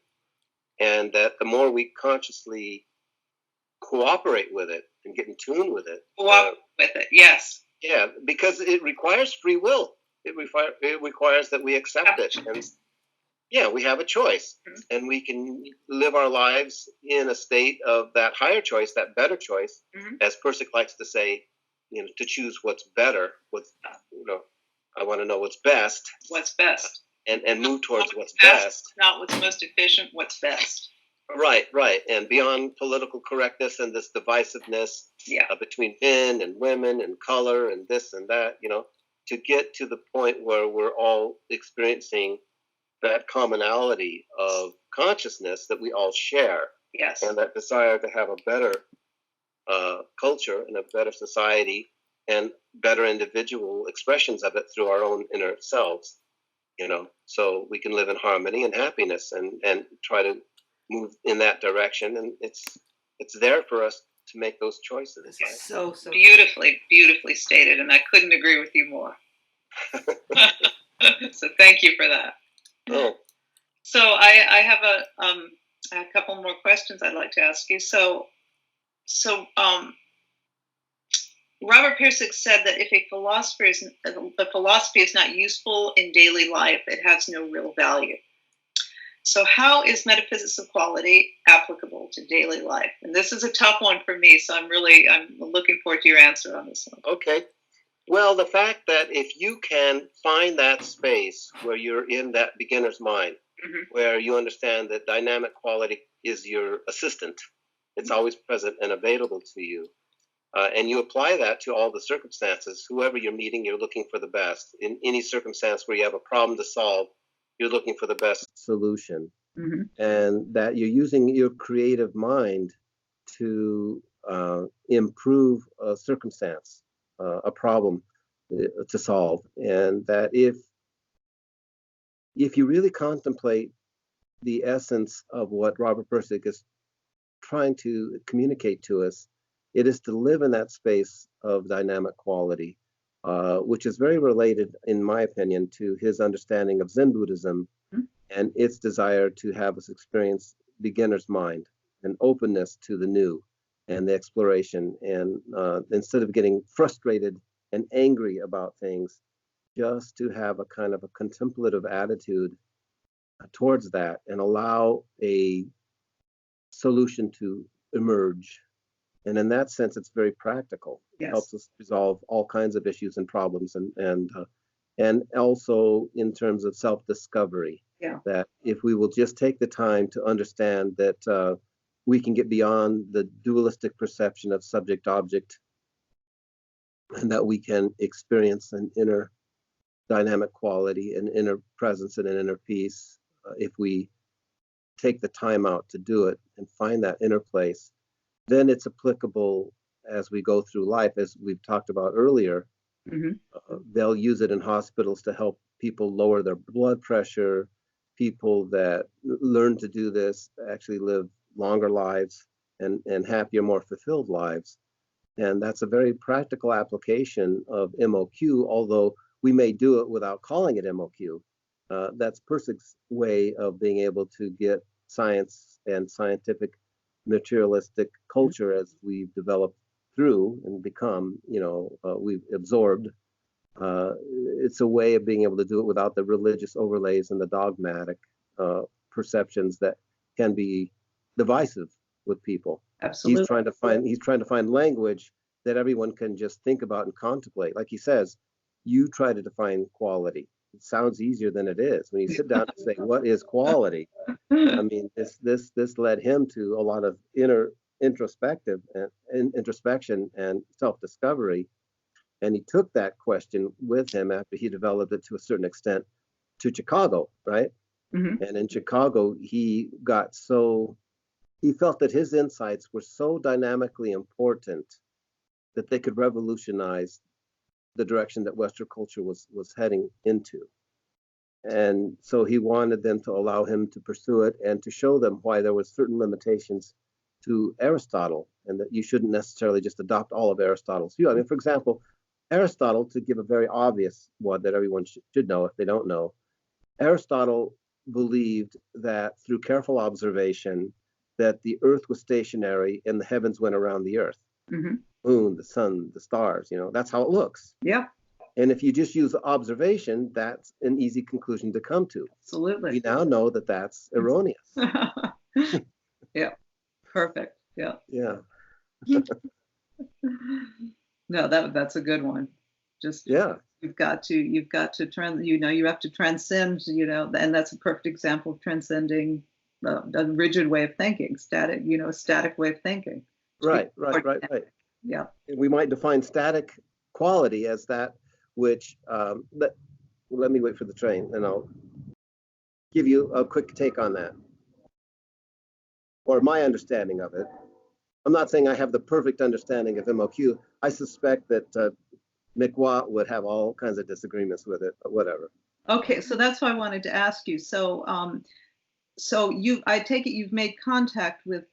And that the more we consciously cooperate with it and get in tune with it. Yes. Yeah, because it requires free will. It requires that we accept it. And we have a choice. And we can live our lives in a state of that higher choice, that better choice, as Pirsig likes to say, to choose what's better. I want to know what's best. What's best. And move towards what's best. Not what's most efficient, what's best. Right. And beyond political correctness and this divisiveness between men and women and color and this and that, to get to the point where we're all experiencing that commonality of consciousness that we all share. Yes. And that desire to have a better culture and a better society and better individual expressions of it through our own inner selves. So we can live in harmony and happiness and try to move in that direction. And it's there for us to make those choices. So beautifully stated. And I couldn't agree with you more. So thank you for that. Oh. So I have a couple more questions I'd like to ask you. So Robert Pirsig said that if a philosophy is not useful in daily life, it has no real value. So how is metaphysics of quality applicable to daily life? And this is a tough one for me, so I'm looking forward to your answer on this one. Okay. Well, the fact that if you can find that space where you're in that beginner's mind, where you understand that dynamic quality is your assistant, it's always present and available to you, and you apply that to all the circumstances, whoever you're meeting, you're looking for the best. In any circumstance where you have a problem to solve, you're looking for the best solution. And that you're using your creative mind to improve a circumstance, a problem to solve. And that if you really contemplate the essence of what Robert Pirsig is trying to communicate to us, it is to live in that space of dynamic quality, which is very related, in my opinion, to his understanding of Zen Buddhism and its desire to have us experience beginner's mind and openness to the new and the exploration. And instead of getting frustrated and angry about things, just to have a kind of a contemplative attitude towards that and allow a solution to emerge. And in that sense, it's very practical. It helps us resolve all kinds of issues and problems, and also in terms of self-discovery. That if we will just take the time to understand that we can get beyond the dualistic perception of subject-object, and that we can experience an inner dynamic quality, an inner presence, and an inner peace, if we take the time out to do it and find that inner place, then it's applicable as we go through life, as we've talked about earlier. They'll use it in hospitals to help people lower their blood pressure. People that learn to do this actually live longer lives and happier, more fulfilled lives. And that's a very practical application of MOQ, although we may do it without calling it MOQ. That's Pirsig's way of being able to get science and scientific materialistic culture, as we've developed through and become, we've absorbed. It's a way of being able to do it without the religious overlays and the dogmatic perceptions that can be divisive with people. Absolutely. He's trying to find language that everyone can just think about and contemplate. Like he says, you try to define quality. It sounds easier than it is. When you sit down and say, what is quality? I mean, this led him to a lot of inner introspection and self-discovery. And he took that question with him after he developed it to a certain extent to Chicago, right? And in Chicago, he felt that his insights were so dynamically important that they could revolutionize the direction that Western culture was heading into. And so he wanted them to allow him to pursue it and to show them why there were certain limitations to Aristotle, and that you shouldn't necessarily just adopt all of Aristotle's view. I mean, for example, Aristotle, to give a very obvious one that everyone should know if they don't know, Aristotle believed that through careful observation that the earth was stationary and the heavens went around the earth. Moon, the sun, the stars, that's how it looks. And if you just use observation, that's an easy conclusion to come to. Absolutely. We now know that that's erroneous. Perfect. Yeah. No, that's a good one. Just you've got to you have to transcend, and that's a perfect example of transcending a rigid way of thinking, a static way of thinking. Right. Yeah. We might define static quality as that which, let me wait for the train and I'll give you a quick take on that, or my understanding of it. I'm not saying I have the perfect understanding of MOQ. I suspect that McWatt would have all kinds of disagreements with it, but whatever. Okay, so that's why I wanted to ask you. So, I take it you've made contact with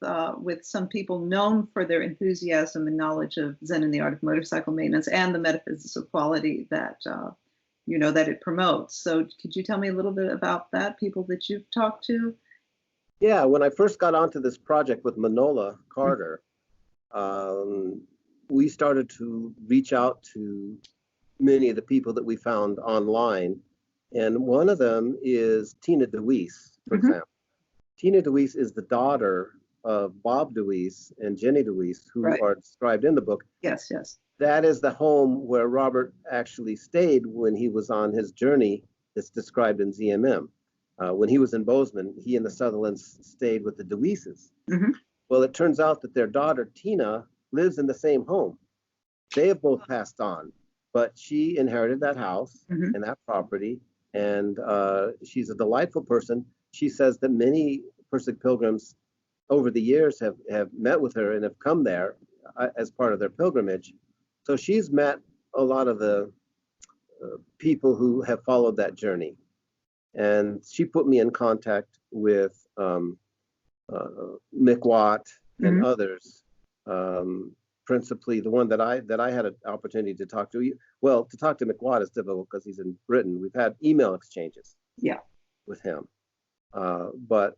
some people known for their enthusiasm and knowledge of Zen and the art of motorcycle maintenance and the metaphysics of quality that that it promotes. So, could you tell me a little bit about that? People that you've talked to? Yeah, when I first got onto this project with Manola Carter, we started to reach out to many of the people that we found online. And one of them is Tina DeWeese, for example. Tina DeWeese is the daughter of Bob DeWeese and Jenny DeWeese, who are described in the book. Yes, yes. That is the home where Robert actually stayed when he was on his journey that's described in ZMM. When he was in Bozeman, he and the Sutherlands stayed with the DeWeeses. Well, it turns out that their daughter, Tina, lives in the same home. They have both passed on, but she inherited that house and that property, and she's a delightful person. She says that many Pirsig pilgrims over the years have met with her and have come there as part of their pilgrimage. So she's met a lot of the people who have followed that journey. And she put me in contact with Mick Watt and others. Principally, the one that I had an opportunity to talk to. Well, to talk to Mick Watt is difficult because he's in Britain. We've had email exchanges with him. But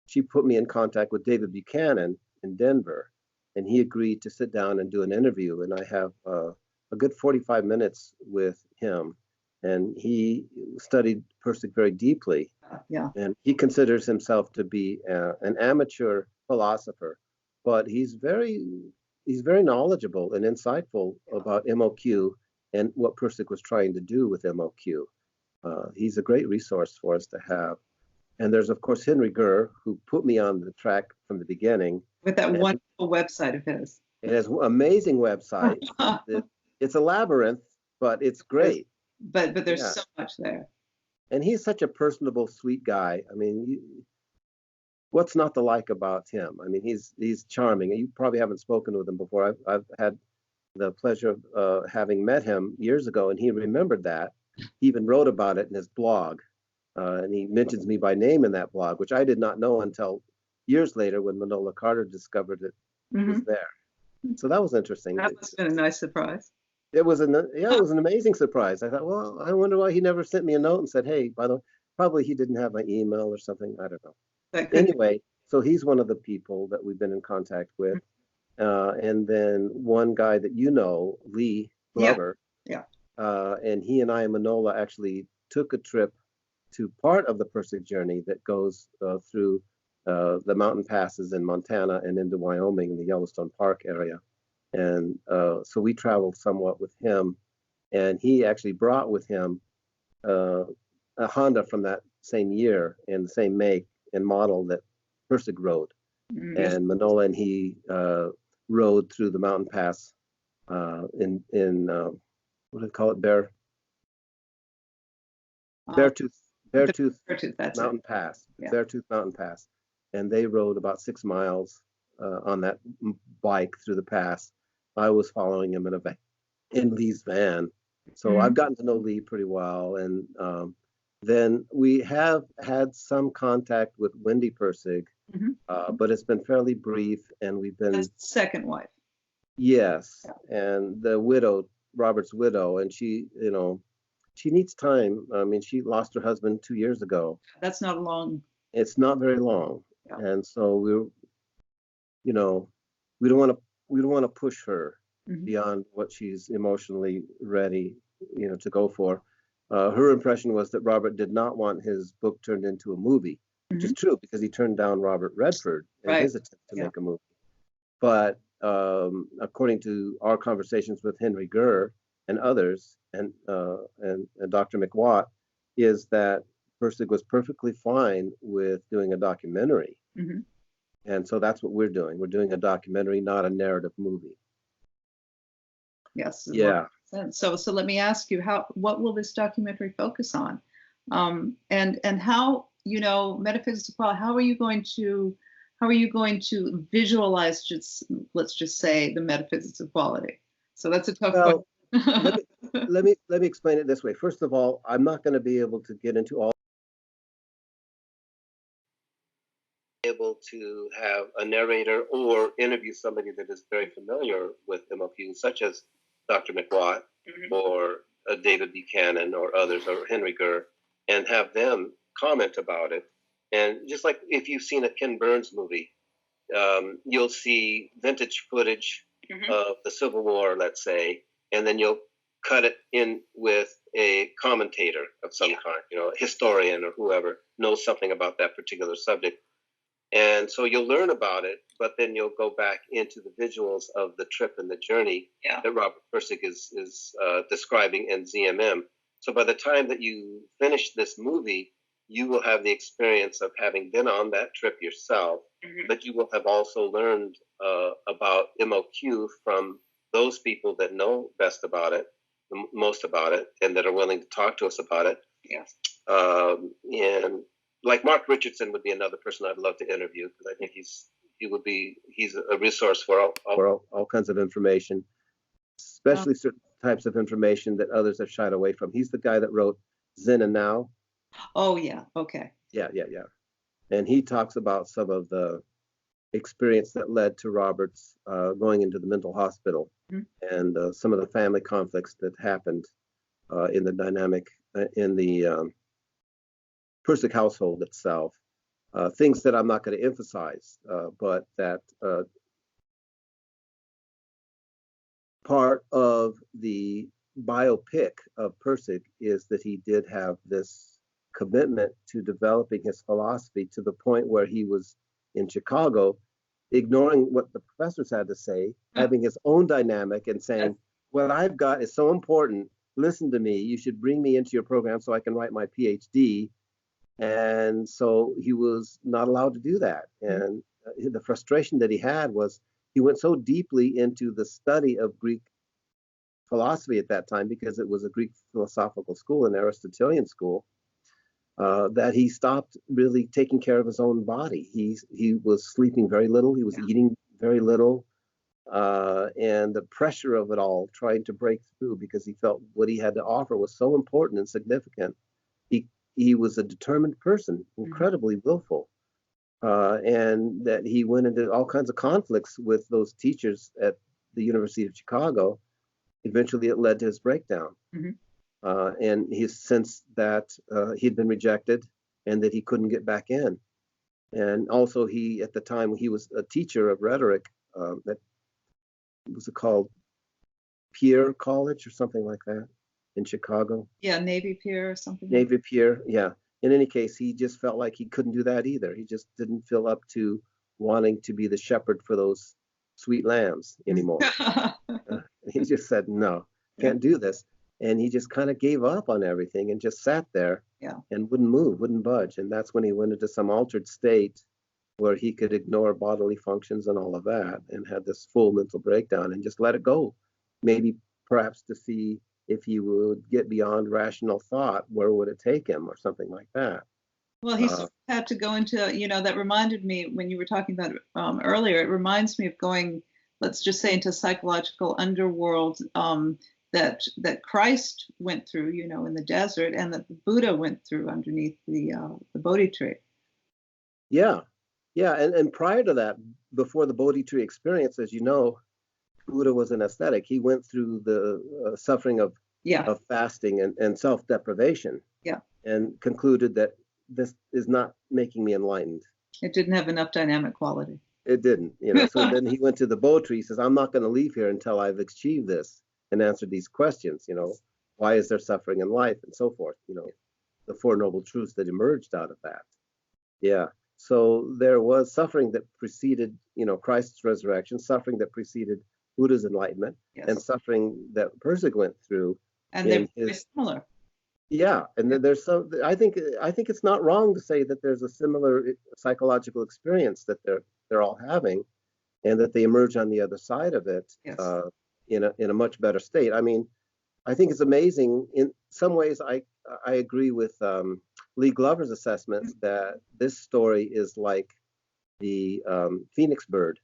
she put me in contact with David Buchanan in Denver, and he agreed to sit down and do an interview. And I have a good 45 minutes with him. And he studied Pirsig very deeply. And he considers himself to be an amateur philosopher, but he's very knowledgeable and insightful about MOQ and what Pirsig was trying to do with MOQ. He's a great resource for us to have. And there's, of course, Henry Gurr, who put me on the track from the beginning. With that wonderful website of his. It has an amazing website. It's a labyrinth, but it's great. But there's so much there. And he's such a personable, sweet guy. I mean, what's not to like about him? I mean, he's charming. You probably haven't spoken with him before. I've had the pleasure of having met him years ago, and he remembered that. He even wrote about it in his blog. And he mentions me by name in that blog, which I did not know until years later when Manola Carter discovered it was there. So that was interesting. That must have been a nice surprise. It was an amazing surprise. I thought, well, I wonder why he never sent me a note and said, hey, by the way, probably he didn't have my email or something. I don't know. Anyway, so he's one of the people that we've been in contact with. And then one guy that you know, Lee Glover. And he and I and Manola actually took a trip to part of the Pirsig journey that goes through the mountain passes in Montana and into Wyoming in the Yellowstone Park area. And so we traveled somewhat with him, and he actually brought with him a Honda from that same year and the same make and model that Pirsig rode. And Manola and he rode through the mountain pass in what do they call it? Beartooth Mountain Pass. Beartooth Mountain Pass. And they rode about 6 miles on that bike through the pass. I was following him in Lee's van. So I've gotten to know Lee pretty well. And then we have had some contact with Wendy Pirsig, but it's been fairly brief. And we've been... His second wife. Yes. And the widow, Robert's widow, and she, she needs time. I mean, she lost her husband 2 years ago. That's not long. It's not very long. And so we don't want to push her beyond what she's emotionally ready, to go for. Her impression was that Robert did not want his book turned into a movie, which is true because he turned down Robert Redford in his attempt to make a movie. But according to our conversations with Henry Gurr and others, and Dr. McWatt, is that Pirsig was perfectly fine with doing a documentary. And so that's what we're doing. We're doing a documentary, not a narrative movie. Yes. Yeah. So let me ask you, what will this documentary focus on? And how, Metaphysics of Quality, how are you going to visualize, let's just say, the metaphysics of quality? So that's a tough question. let me explain it this way. First of all, I'm not going to be able to get into all. Able to have a narrator or interview somebody that is very familiar with MOQ, such as Dr. McWatt or David Buchanan or others, or Henry Gurr, and have them comment about it. And just like if you've seen a Ken Burns movie, you'll see vintage footage of the Civil War, let's say, and then you'll cut it in with a commentator of some kind, a historian or whoever knows something about that particular subject. And so you'll learn about it, but then you'll go back into the visuals of the trip and the journey that Robert Pirsig is describing in ZMM. So by the time that you finish this movie, you will have the experience of having been on that trip yourself, but you will have also learned about MOQ from those people that know best about it, most about it, and that are willing to talk to us about it. Yes. And like Mark Richardson would be another person I'd love to interview, because I think he's a resource for all kinds of information, especially certain types of information that others have shied away from. He's the guy that wrote Zen and Now. Oh yeah, okay. Yeah. And he talks about some of the experience that led to Robert's going into the mental hospital, and some of the family conflicts that happened in the dynamic in the Pirsig household itself. Things that I'm not going to emphasize, but that part of the biopic of Pirsig is that he did have this commitment to developing his philosophy to the point where he was in Chicago, ignoring what the professors had to say, having his own dynamic and saying, what I've got is so important. Listen to me. You should bring me into your program so I can write my PhD. And so he was not allowed to do that. And the frustration that he had was he went so deeply into the study of Greek philosophy at that time, because it was a Greek philosophical school, an Aristotelian school, that he stopped really taking care of his own body. He was sleeping very little. He was eating very little. And the pressure of it all, trying to break through, because he felt what he had to offer was so important and significant. He was a determined person, incredibly willful, and that he went into all kinds of conflicts with those teachers at the University of Chicago. Eventually, it led to his breakdown. And he sensed that he'd been rejected and that he couldn't get back in. And also, at the time, he was a teacher of rhetoric at, was it called Pierre College or something like that in Chicago? Yeah, Navy Pier or something. Navy Pier, yeah. In any case, he just felt like he couldn't do that either. He just didn't feel up to wanting to be the shepherd for those sweet lambs anymore. He just said, no, can't do this. And he just kind of gave up on everything and just sat there and wouldn't move, wouldn't budge. And that's when he went into some altered state where he could ignore bodily functions and all of that, and had this full mental breakdown and just let it go. Maybe perhaps to see if he would get beyond rational thought, where would it take him, or something like that. Well, he had to go into, that reminded me when you were talking about it earlier, it reminds me of going, let's just say, into psychological underworld that Christ went through, in the desert, and that the Buddha went through underneath the Bodhi tree. Yeah. And prior to that, before the Bodhi tree experience, as you know, Buddha was an ascetic. He went through the suffering of fasting and self-deprivation, and concluded that this is not making me enlightened. It didn't have enough dynamic quality. It didn't, So then he went to the Bodhi tree. He says, I'm not going to leave here until I've achieved this and answered these questions. Why is there suffering in life, and so forth. The Four Noble Truths that emerged out of that. Yeah. So there was suffering that preceded, Christ's resurrection, suffering that preceded Buddha's enlightenment, and suffering that Pirsig went through. And they're very similar. Yeah, and then there's some. I think it's not wrong to say that there's a similar psychological experience that they're all having, and that they emerge on the other side of it in a much better state. I mean, I think it's amazing. In some ways, I agree with Lee Glover's assessment that this story is like the phoenix bird,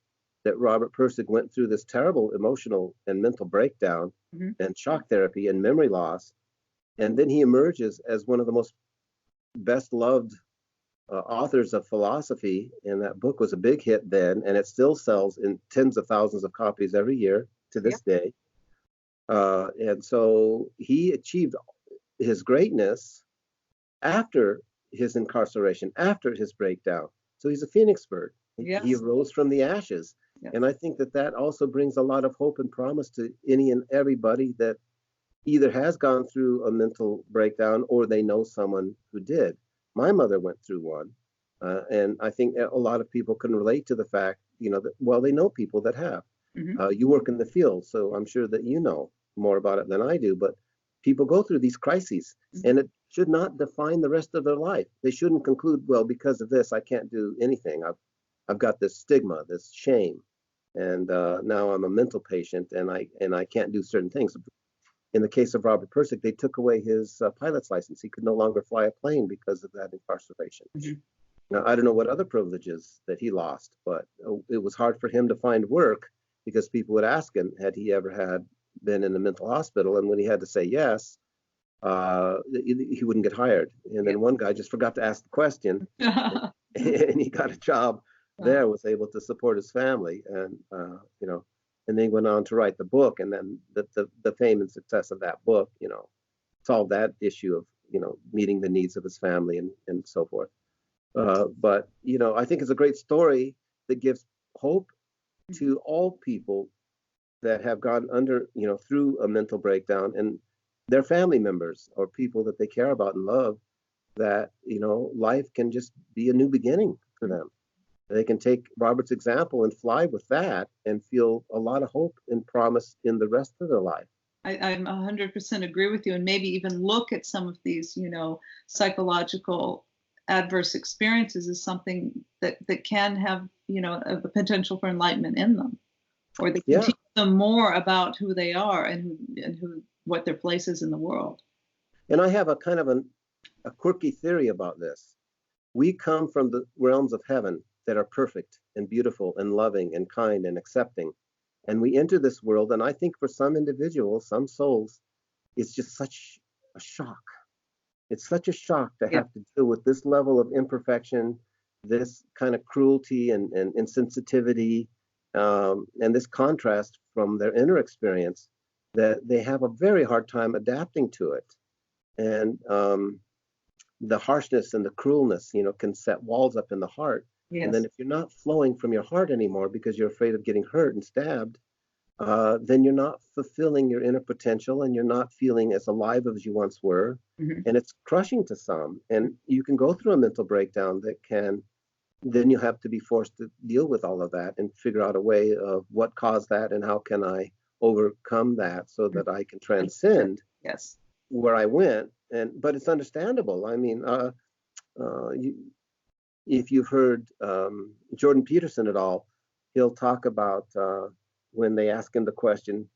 that Robert Pirsig went through this terrible emotional and mental breakdown and shock therapy and memory loss. And then he emerges as one of the most best loved authors of philosophy. And that book was a big hit then, and it still sells in tens of thousands of copies every year to this day. And so he achieved his greatness after his incarceration, after his breakdown. So he's a phoenix bird. He Yes. arose from the ashes. Yes. And I think that that also brings a lot of hope and promise to any and everybody that either has gone through a mental breakdown or they know someone who did. My mother went through one. And I think a lot of people can relate to the fact, that, well, they know people that have. Hmm. You work in the field, so I'm sure that you know more about it than I do, but people go through these crises, and it should not define the rest of their life. They shouldn't conclude, well, because of this, I can't do anything. I've got this stigma, this shame, and now I'm a mental patient, and I can't do certain things. In the case of Robert Pirsig, they took away his pilot's license. He could no longer fly a plane because of that incarceration. Hmm. Now, I don't know what other privileges that he lost, but it was hard for him to find work because people would ask him, had he ever been in a mental hospital? And when he had to say yes, he wouldn't get hired. And then one guy just forgot to ask the question, and he got a job there, was able to support his family, and and then he went on to write the book, and then the fame and success of that book, solved that issue of meeting the needs of his family and so forth. But I think it's a great story that gives hope to all people that have gone under, through a mental breakdown, and their family members or people that they care about and love, that, life can just be a new beginning for them. They can take Robert's example and fly with that and feel a lot of hope and promise in the rest of their life. I'm 100% agree with you, and maybe even look at some of these, psychological adverse experiences as something that can have, a potential for enlightenment in them, or they can teach them more about who they are and what their place is in the world. And I have a kind of a quirky theory about this. We come from the realms of heaven that are perfect and beautiful and loving and kind and accepting. And we enter this world, and I think for some individuals, some souls, it's just such a shock. It's such a shock to have to deal with this level of imperfection, this kind of cruelty and insensitivity, and this contrast from their inner experience, that they have a very hard time adapting to it. And the harshness and the cruelness, can set walls up in the heart. Yes. And then if you're not flowing from your heart anymore because you're afraid of getting hurt and stabbed, then you're not fulfilling your inner potential, and you're not feeling as alive as you once were. Mm-hmm. And it's crushing to some. And you can go through a mental breakdown then you have to be forced to deal with all of that and figure out a way of what caused that and how can I overcome that so that I can transcend where I went. But it's understandable. I mean, if you've heard Jordan Peterson at all, he'll talk about when they ask him the question,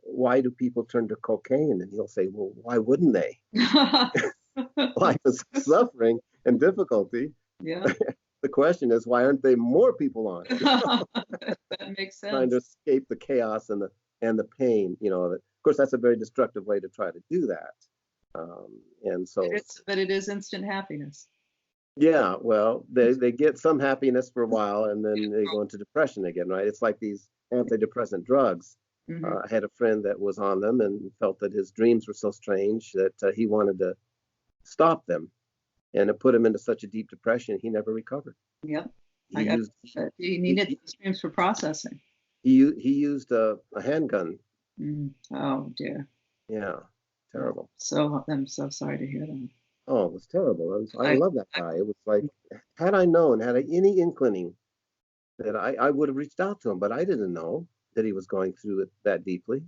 why do people turn to cocaine? And he'll say, well, why wouldn't they? Life is suffering and difficulty. Yeah. The question is, why aren't there more people on it? That makes sense. Trying to escape the chaos and the pain, of it. Of course, that's a very destructive way to try to do that. And so, but it is instant happiness. Yeah, well, they get some happiness for a while, and then they go into depression again, right? It's like these antidepressant drugs. Mm-hmm. I had a friend that was on them and felt that his dreams were so strange that he wanted to stop them, and it put him into such a deep depression he never recovered. Yep. He needed those dreams for processing. He used a handgun. Oh dear. Yeah, terrible. So I'm so sorry to hear that. Oh, it was terrible. I love that guy. It was like, had I known, had I any inkling that I would have reached out to him, but I didn't know that he was going through it that deeply.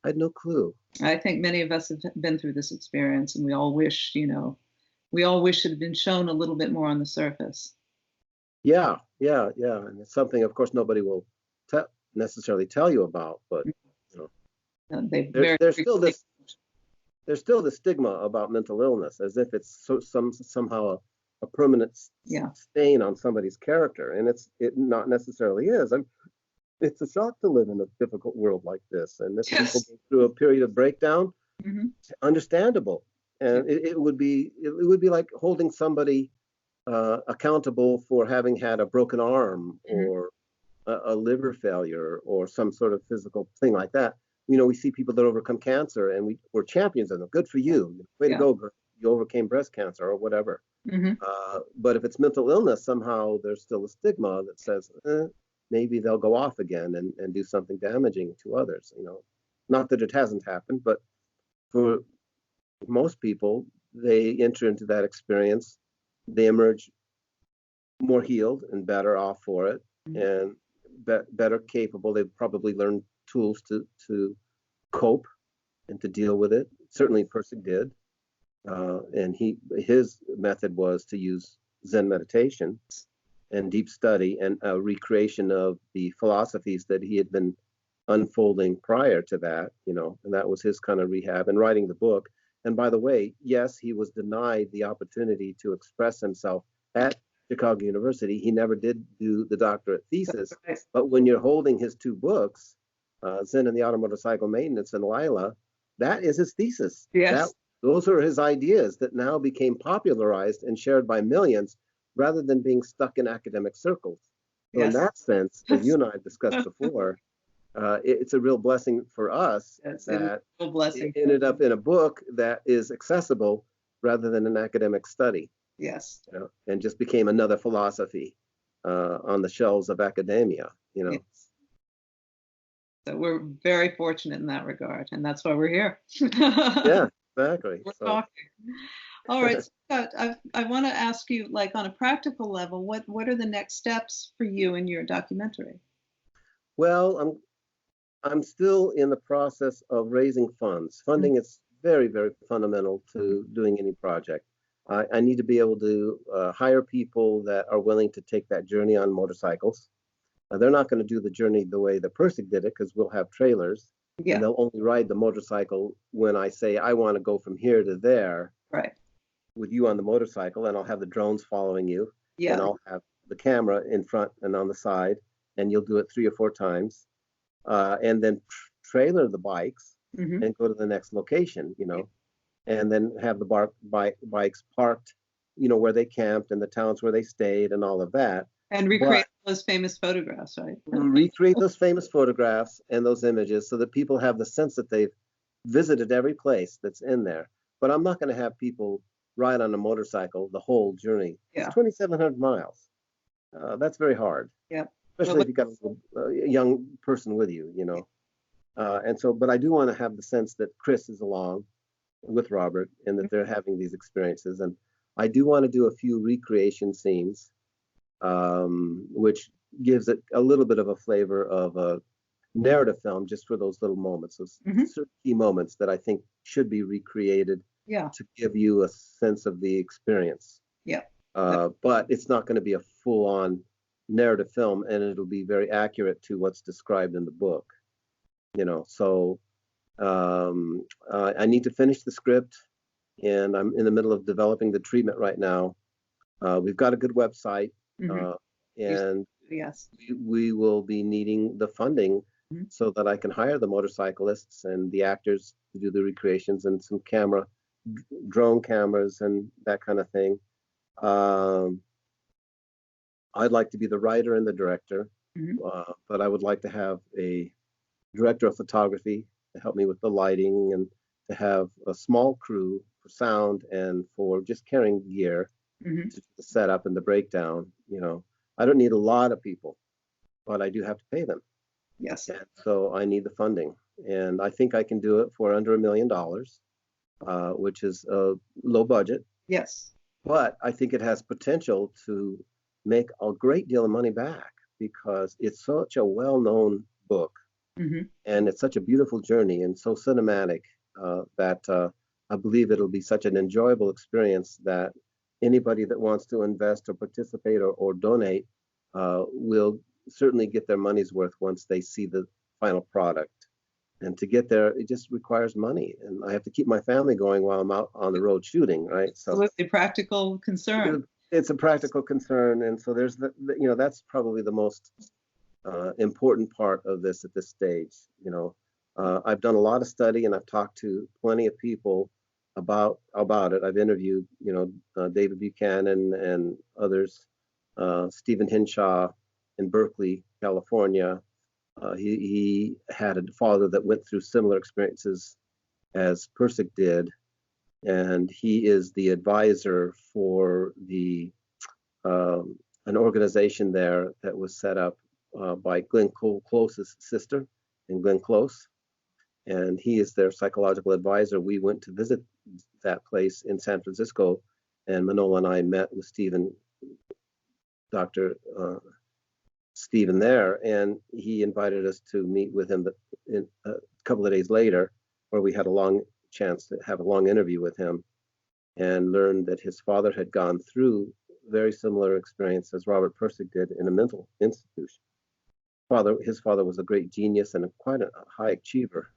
I had no clue. I think many of us have been through this experience, and we all wish, it had been shown a little bit more on the surface. Yeah. And it's something, of course, nobody will necessarily tell you about, but there's still the stigma about mental illness, as if it's somehow a permanent stain on somebody's character, and it not necessarily is. It's a shock to live in a difficult world like this, and if people go through a period of breakdown, understandable. And it would be like holding somebody accountable for having had a broken arm or a liver failure or some sort of physical thing like that. We see people that overcome cancer, and we're champions of them. Good for you. Way to go, girl. you overcame breast cancer or whatever. Hmm. But if it's mental illness, somehow there's still a stigma that says maybe they'll go off again and do something damaging to others. Not that it hasn't happened, but for most people, they enter into that experience, they emerge more healed and better off for it, and better capable. They've probably learned tools to cope and to deal with it. Certainly Pirsig did. And his method was to use Zen meditation and deep study and a recreation of the philosophies that he had been unfolding prior to that, and that was his kind of rehab and writing the book. And by the way, yes, he was denied the opportunity to express himself at Chicago University. He never did do the doctorate thesis, but when you're holding his two books, Zen and the Auto Motorcycle Maintenance and Lila, that is his thesis. Yes. Those are his ideas that now became popularized and shared by millions rather than being stuck in academic circles. So in that sense, as you and I discussed before, it's a real blessing for us that it ended up in a book that is accessible rather than an academic study. Yes. And just became another philosophy on the shelves of academia. Yes. So we're very fortunate in that regard, and that's why we're here. Yeah, exactly. We're talking. All right, Scott, I want to ask you, like on a practical level, what are the next steps for you in your documentary? Well, I'm still in the process of raising funds. Funding is very, very fundamental to doing any project. I need to be able to hire people that are willing to take that journey on motorcycles. They're not going to do the journey the way that Pirsig did it, because we'll have trailers. Yeah. And they'll only ride the motorcycle when I say I want to go from here to there. Right. With you on the motorcycle, and I'll have the drones following you. Yeah. And I'll have the camera in front and on the side, and you'll do it 3 or 4 times. And then trailer the bikes and go to the next location, and then have the bikes parked, where they camped and the towns where they stayed and all of that. And recreate those famous photographs, right? Recreate those famous photographs and those images so that people have the sense that they've visited every place that's in there. But I'm not going to have people ride on a motorcycle the whole journey. Yeah. It's 2,700 miles. That's very hard. Yeah. Especially if you've got a young person with you, And so, but I do want to have the sense that Chris is along with Robert and that they're having these experiences. And I do want to do a few recreation scenes, which gives it a little bit of a flavor of a narrative film just for those little moments, those certain key moments that I think should be recreated to give you a sense of the experience. Yeah. But it's not going to be a full-on narrative film, and it'll be very accurate to what's described in the book. So I need to finish the script, and I'm in the middle of developing the treatment right now. We've got a good website, and we will be needing the funding so that I can hire the motorcyclists and the actors to do the recreations and some drone cameras and that kind of thing. I'd like to be the writer and the director, but I would like to have a director of photography to help me with the lighting, and to have a small crew for sound and for just carrying gear to the setup and the breakdown. I don't need a lot of people, but I do have to pay them. Yes. And so I need the funding, and I think I can do it for under $1 million, which is a low budget. Yes. But I think it has potential to make a great deal of money back, because it's such a well-known book, and it's such a beautiful journey and so cinematic that I believe it'll be such an enjoyable experience that anybody that wants to invest or participate or donate will certainly get their money's worth once they see the final product. And to get there, it just requires money, and I have to keep my family going while I'm out on the road shooting, right? So it's a practical concern. It's a practical concern, and so there's that's probably the most important part of this at this stage. I've done a lot of study, and I've talked to plenty of people about it. I've interviewed, David Buchanan and others, Stephen Hinshaw in Berkeley, California. He had a father that went through similar experiences as Pirsig did, and he is the advisor for an organization there that was set up by Glenn Close's sister, and Glenn Close, and he is their psychological advisor. We went to visit that place in San Francisco, and Manola and I met with Dr. Stephen there, and he invited us to meet with him a couple of days later, where we had a long chance to have a long interview with him, and learned that his father had gone through very similar experience as Robert Pirsig did in a mental institution. His father was a great genius and quite a high achiever,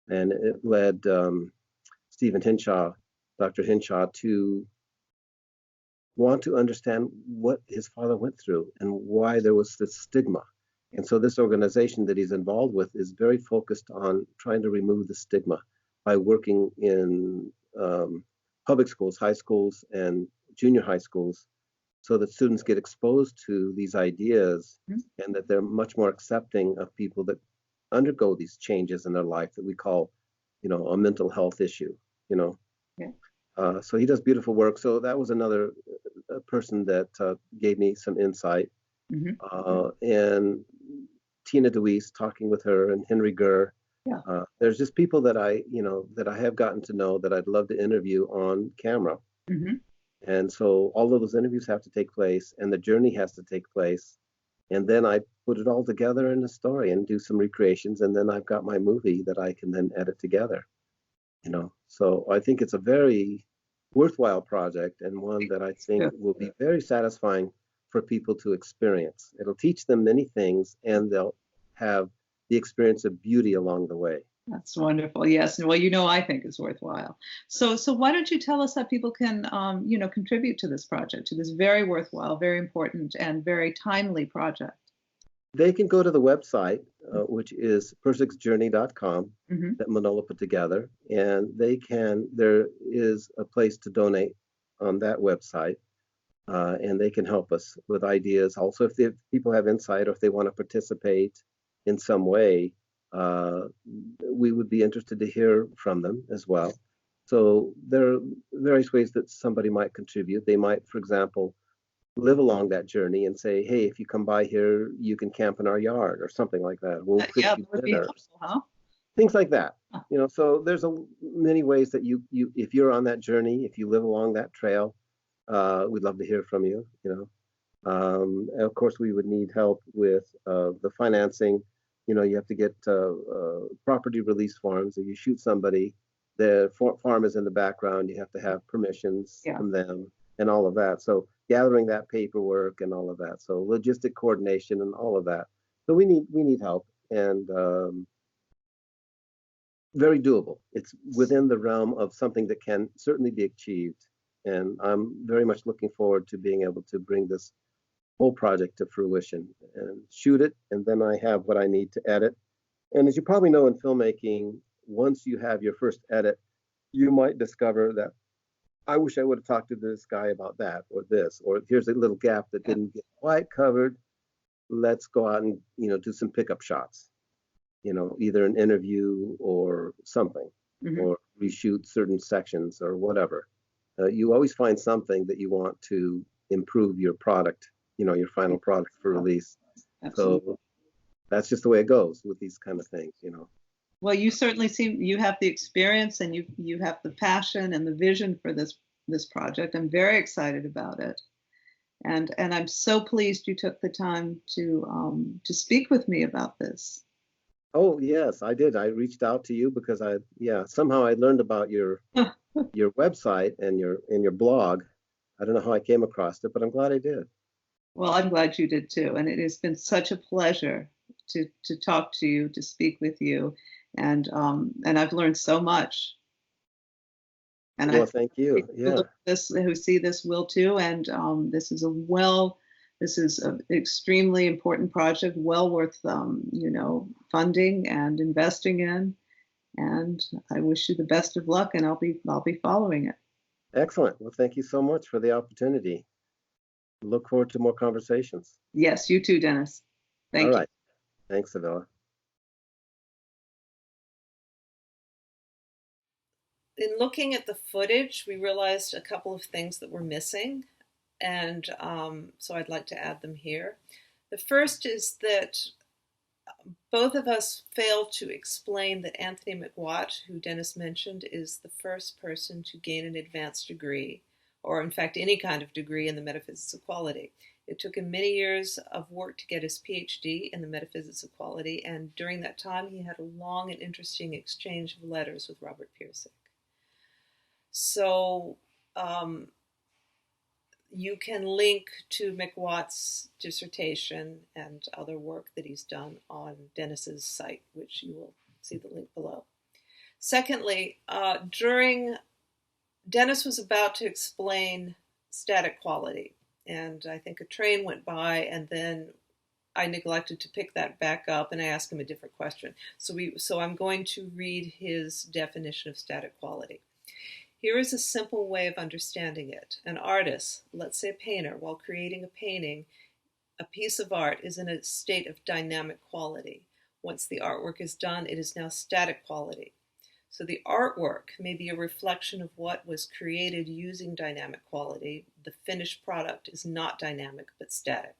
and it led Stephen Hinshaw, Dr. Hinshaw, to want to understand what his father went through and why there was this stigma. And so this organization that he's involved with is very focused on trying to remove the stigma by working in public schools, high schools, and junior high schools, so that students get exposed to these ideas and that they're much more accepting of people that undergo these changes in their life that we call, a mental health issue, Yeah. So he does beautiful work. So that was another person that gave me some insight. And Tina DeWeese, talking with her, and Henry Gurr. Yeah. There's just people that I have gotten to know that I'd love to interview on camera. And so all of those interviews have to take place, and the journey has to take place. And then I put it all together in a story and do some recreations, and then I've got my movie that I can then edit together. So I think it's a very worthwhile project, and one that I think will be very satisfying for people to experience. It'll teach them many things, and they'll have the experience of beauty along the way. That's wonderful. Yes. Well, I think it's worthwhile. So why don't you tell us how people can, contribute to this project, to this very worthwhile, very important, and very timely project? They can go to the website, which is pirsigsjourney.com, that Manola put together, and there is a place to donate on that website, and they can help us with ideas. Also, if people have insight, or if they want to participate in some way, we would be interested to hear from them as well. So there are various ways that somebody might contribute. They might, for example, live along that journey and say, hey, if you come by here, you can camp in our yard, or something like that. We'll cook you dinner. Helpful, huh? Things like that. So there's many ways that you if you're on that journey, if you live along that trail, we'd love to hear from you. Of course, we would need help with the financing. You have to get property release forms. If you shoot somebody, the farm is in the background. You have to have permissions from them and all of that. So gathering that paperwork and all of that. So logistic coordination and all of that. So we need help, and very doable. It's within the realm of something that can certainly be achieved. And I'm very much looking forward to being able to bring this whole project to fruition and shoot it, and then I have what I need to edit. And as you probably know, in filmmaking, once you have your first edit, you might discover that I wish I would have talked to this guy about that, or this, or here's a little gap that didn't get quite covered. Let's go out and do some pickup shots, either an interview or something, or reshoot certain sections or whatever. You always find something that you want to improve your product, your final product for release. Absolutely. So that's just the way it goes with these kind of things, Well, you certainly seem you have the experience, and you have the passion and the vision for this project. I'm very excited about it, and I'm so pleased you took the time to speak with me about this. Oh yes, I did. I reached out to you because somehow I learned about your your website and your blog. I don't know how I came across it, but I'm glad I did. Well, I'm glad you did too, and it has been such a pleasure to talk to you, to speak with you, and I've learned so much. And well, thank you. Yeah. Who see this will too, and this is an extremely important project, well worth funding and investing in. And I wish you the best of luck, and I'll be following it. Excellent. Well, thank you so much for the opportunity. Look forward to more conversations. Yes, you too, Dennis. Thank you. All right. Thanks, Sevilla. in looking at the footage, we realized a couple of things that were missing, and so I'd like to add them here. The first is that both of us failed to explain that Anthony McWatt, who Dennis mentioned, is the first person to gain an advanced degree, or in fact any kind of degree in the metaphysics of quality. It took him many years of work to get his PhD in the metaphysics of quality, and during that time he had a long and interesting exchange of letters with Robert Pirsig. So you can link to McWatt's dissertation and other work that he's done on Dennis's site, which you will see the link below. Secondly, Dennis was about to explain static quality, and I think a train went by, and then I neglected to pick that back up, and I asked him a different question. So I'm going to read his definition of static quality. Here is a simple way of understanding it. An artist, let's say a painter, while creating a painting, a piece of art is in a state of dynamic quality. Once the artwork is done, it is now static quality. So the artwork may be a reflection of what was created using dynamic quality. The finished product is not dynamic, but static.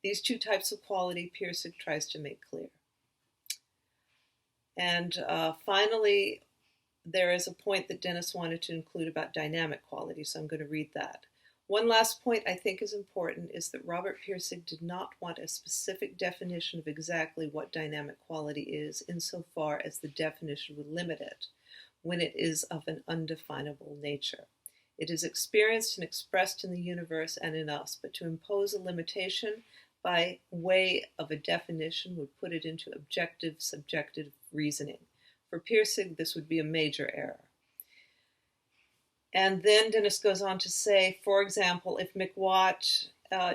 These two types of quality Pirsig tries to make clear. And finally, there is a point that Dennis wanted to include about dynamic quality, so I'm going to read that. One last point I think is important is that Robert Pirsig did not want a specific definition of exactly what dynamic quality is, insofar as the definition would limit it when it is of an undefinable nature. It is experienced and expressed in the universe and in us, but to impose a limitation by way of a definition would put it into objective, subjective reasoning. For Pirsig, this would be a major error. And then Dennis goes on to say, for example, if McWatt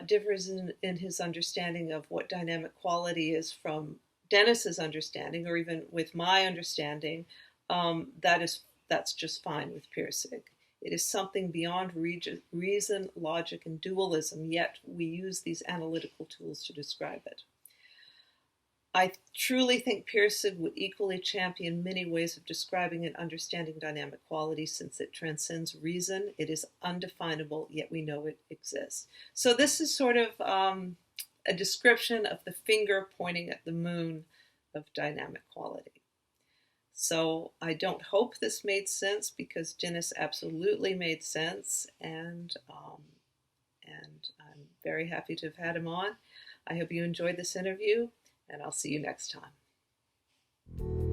differs in his understanding of what dynamic quality is from Dennis's understanding, or even with my understanding, that's just fine with Pirsig. It is something beyond reason, logic, and dualism, yet we use these analytical tools to describe it. I truly think Pirsig would equally champion many ways of describing and understanding dynamic quality, since it transcends reason. It is undefinable, yet we know it exists. So this is sort of a description of the finger pointing at the moon of dynamic quality. So I don't hope this made sense, because Dennis absolutely made sense, and I'm very happy to have had him on. I hope you enjoyed this interview, and I'll see you next time.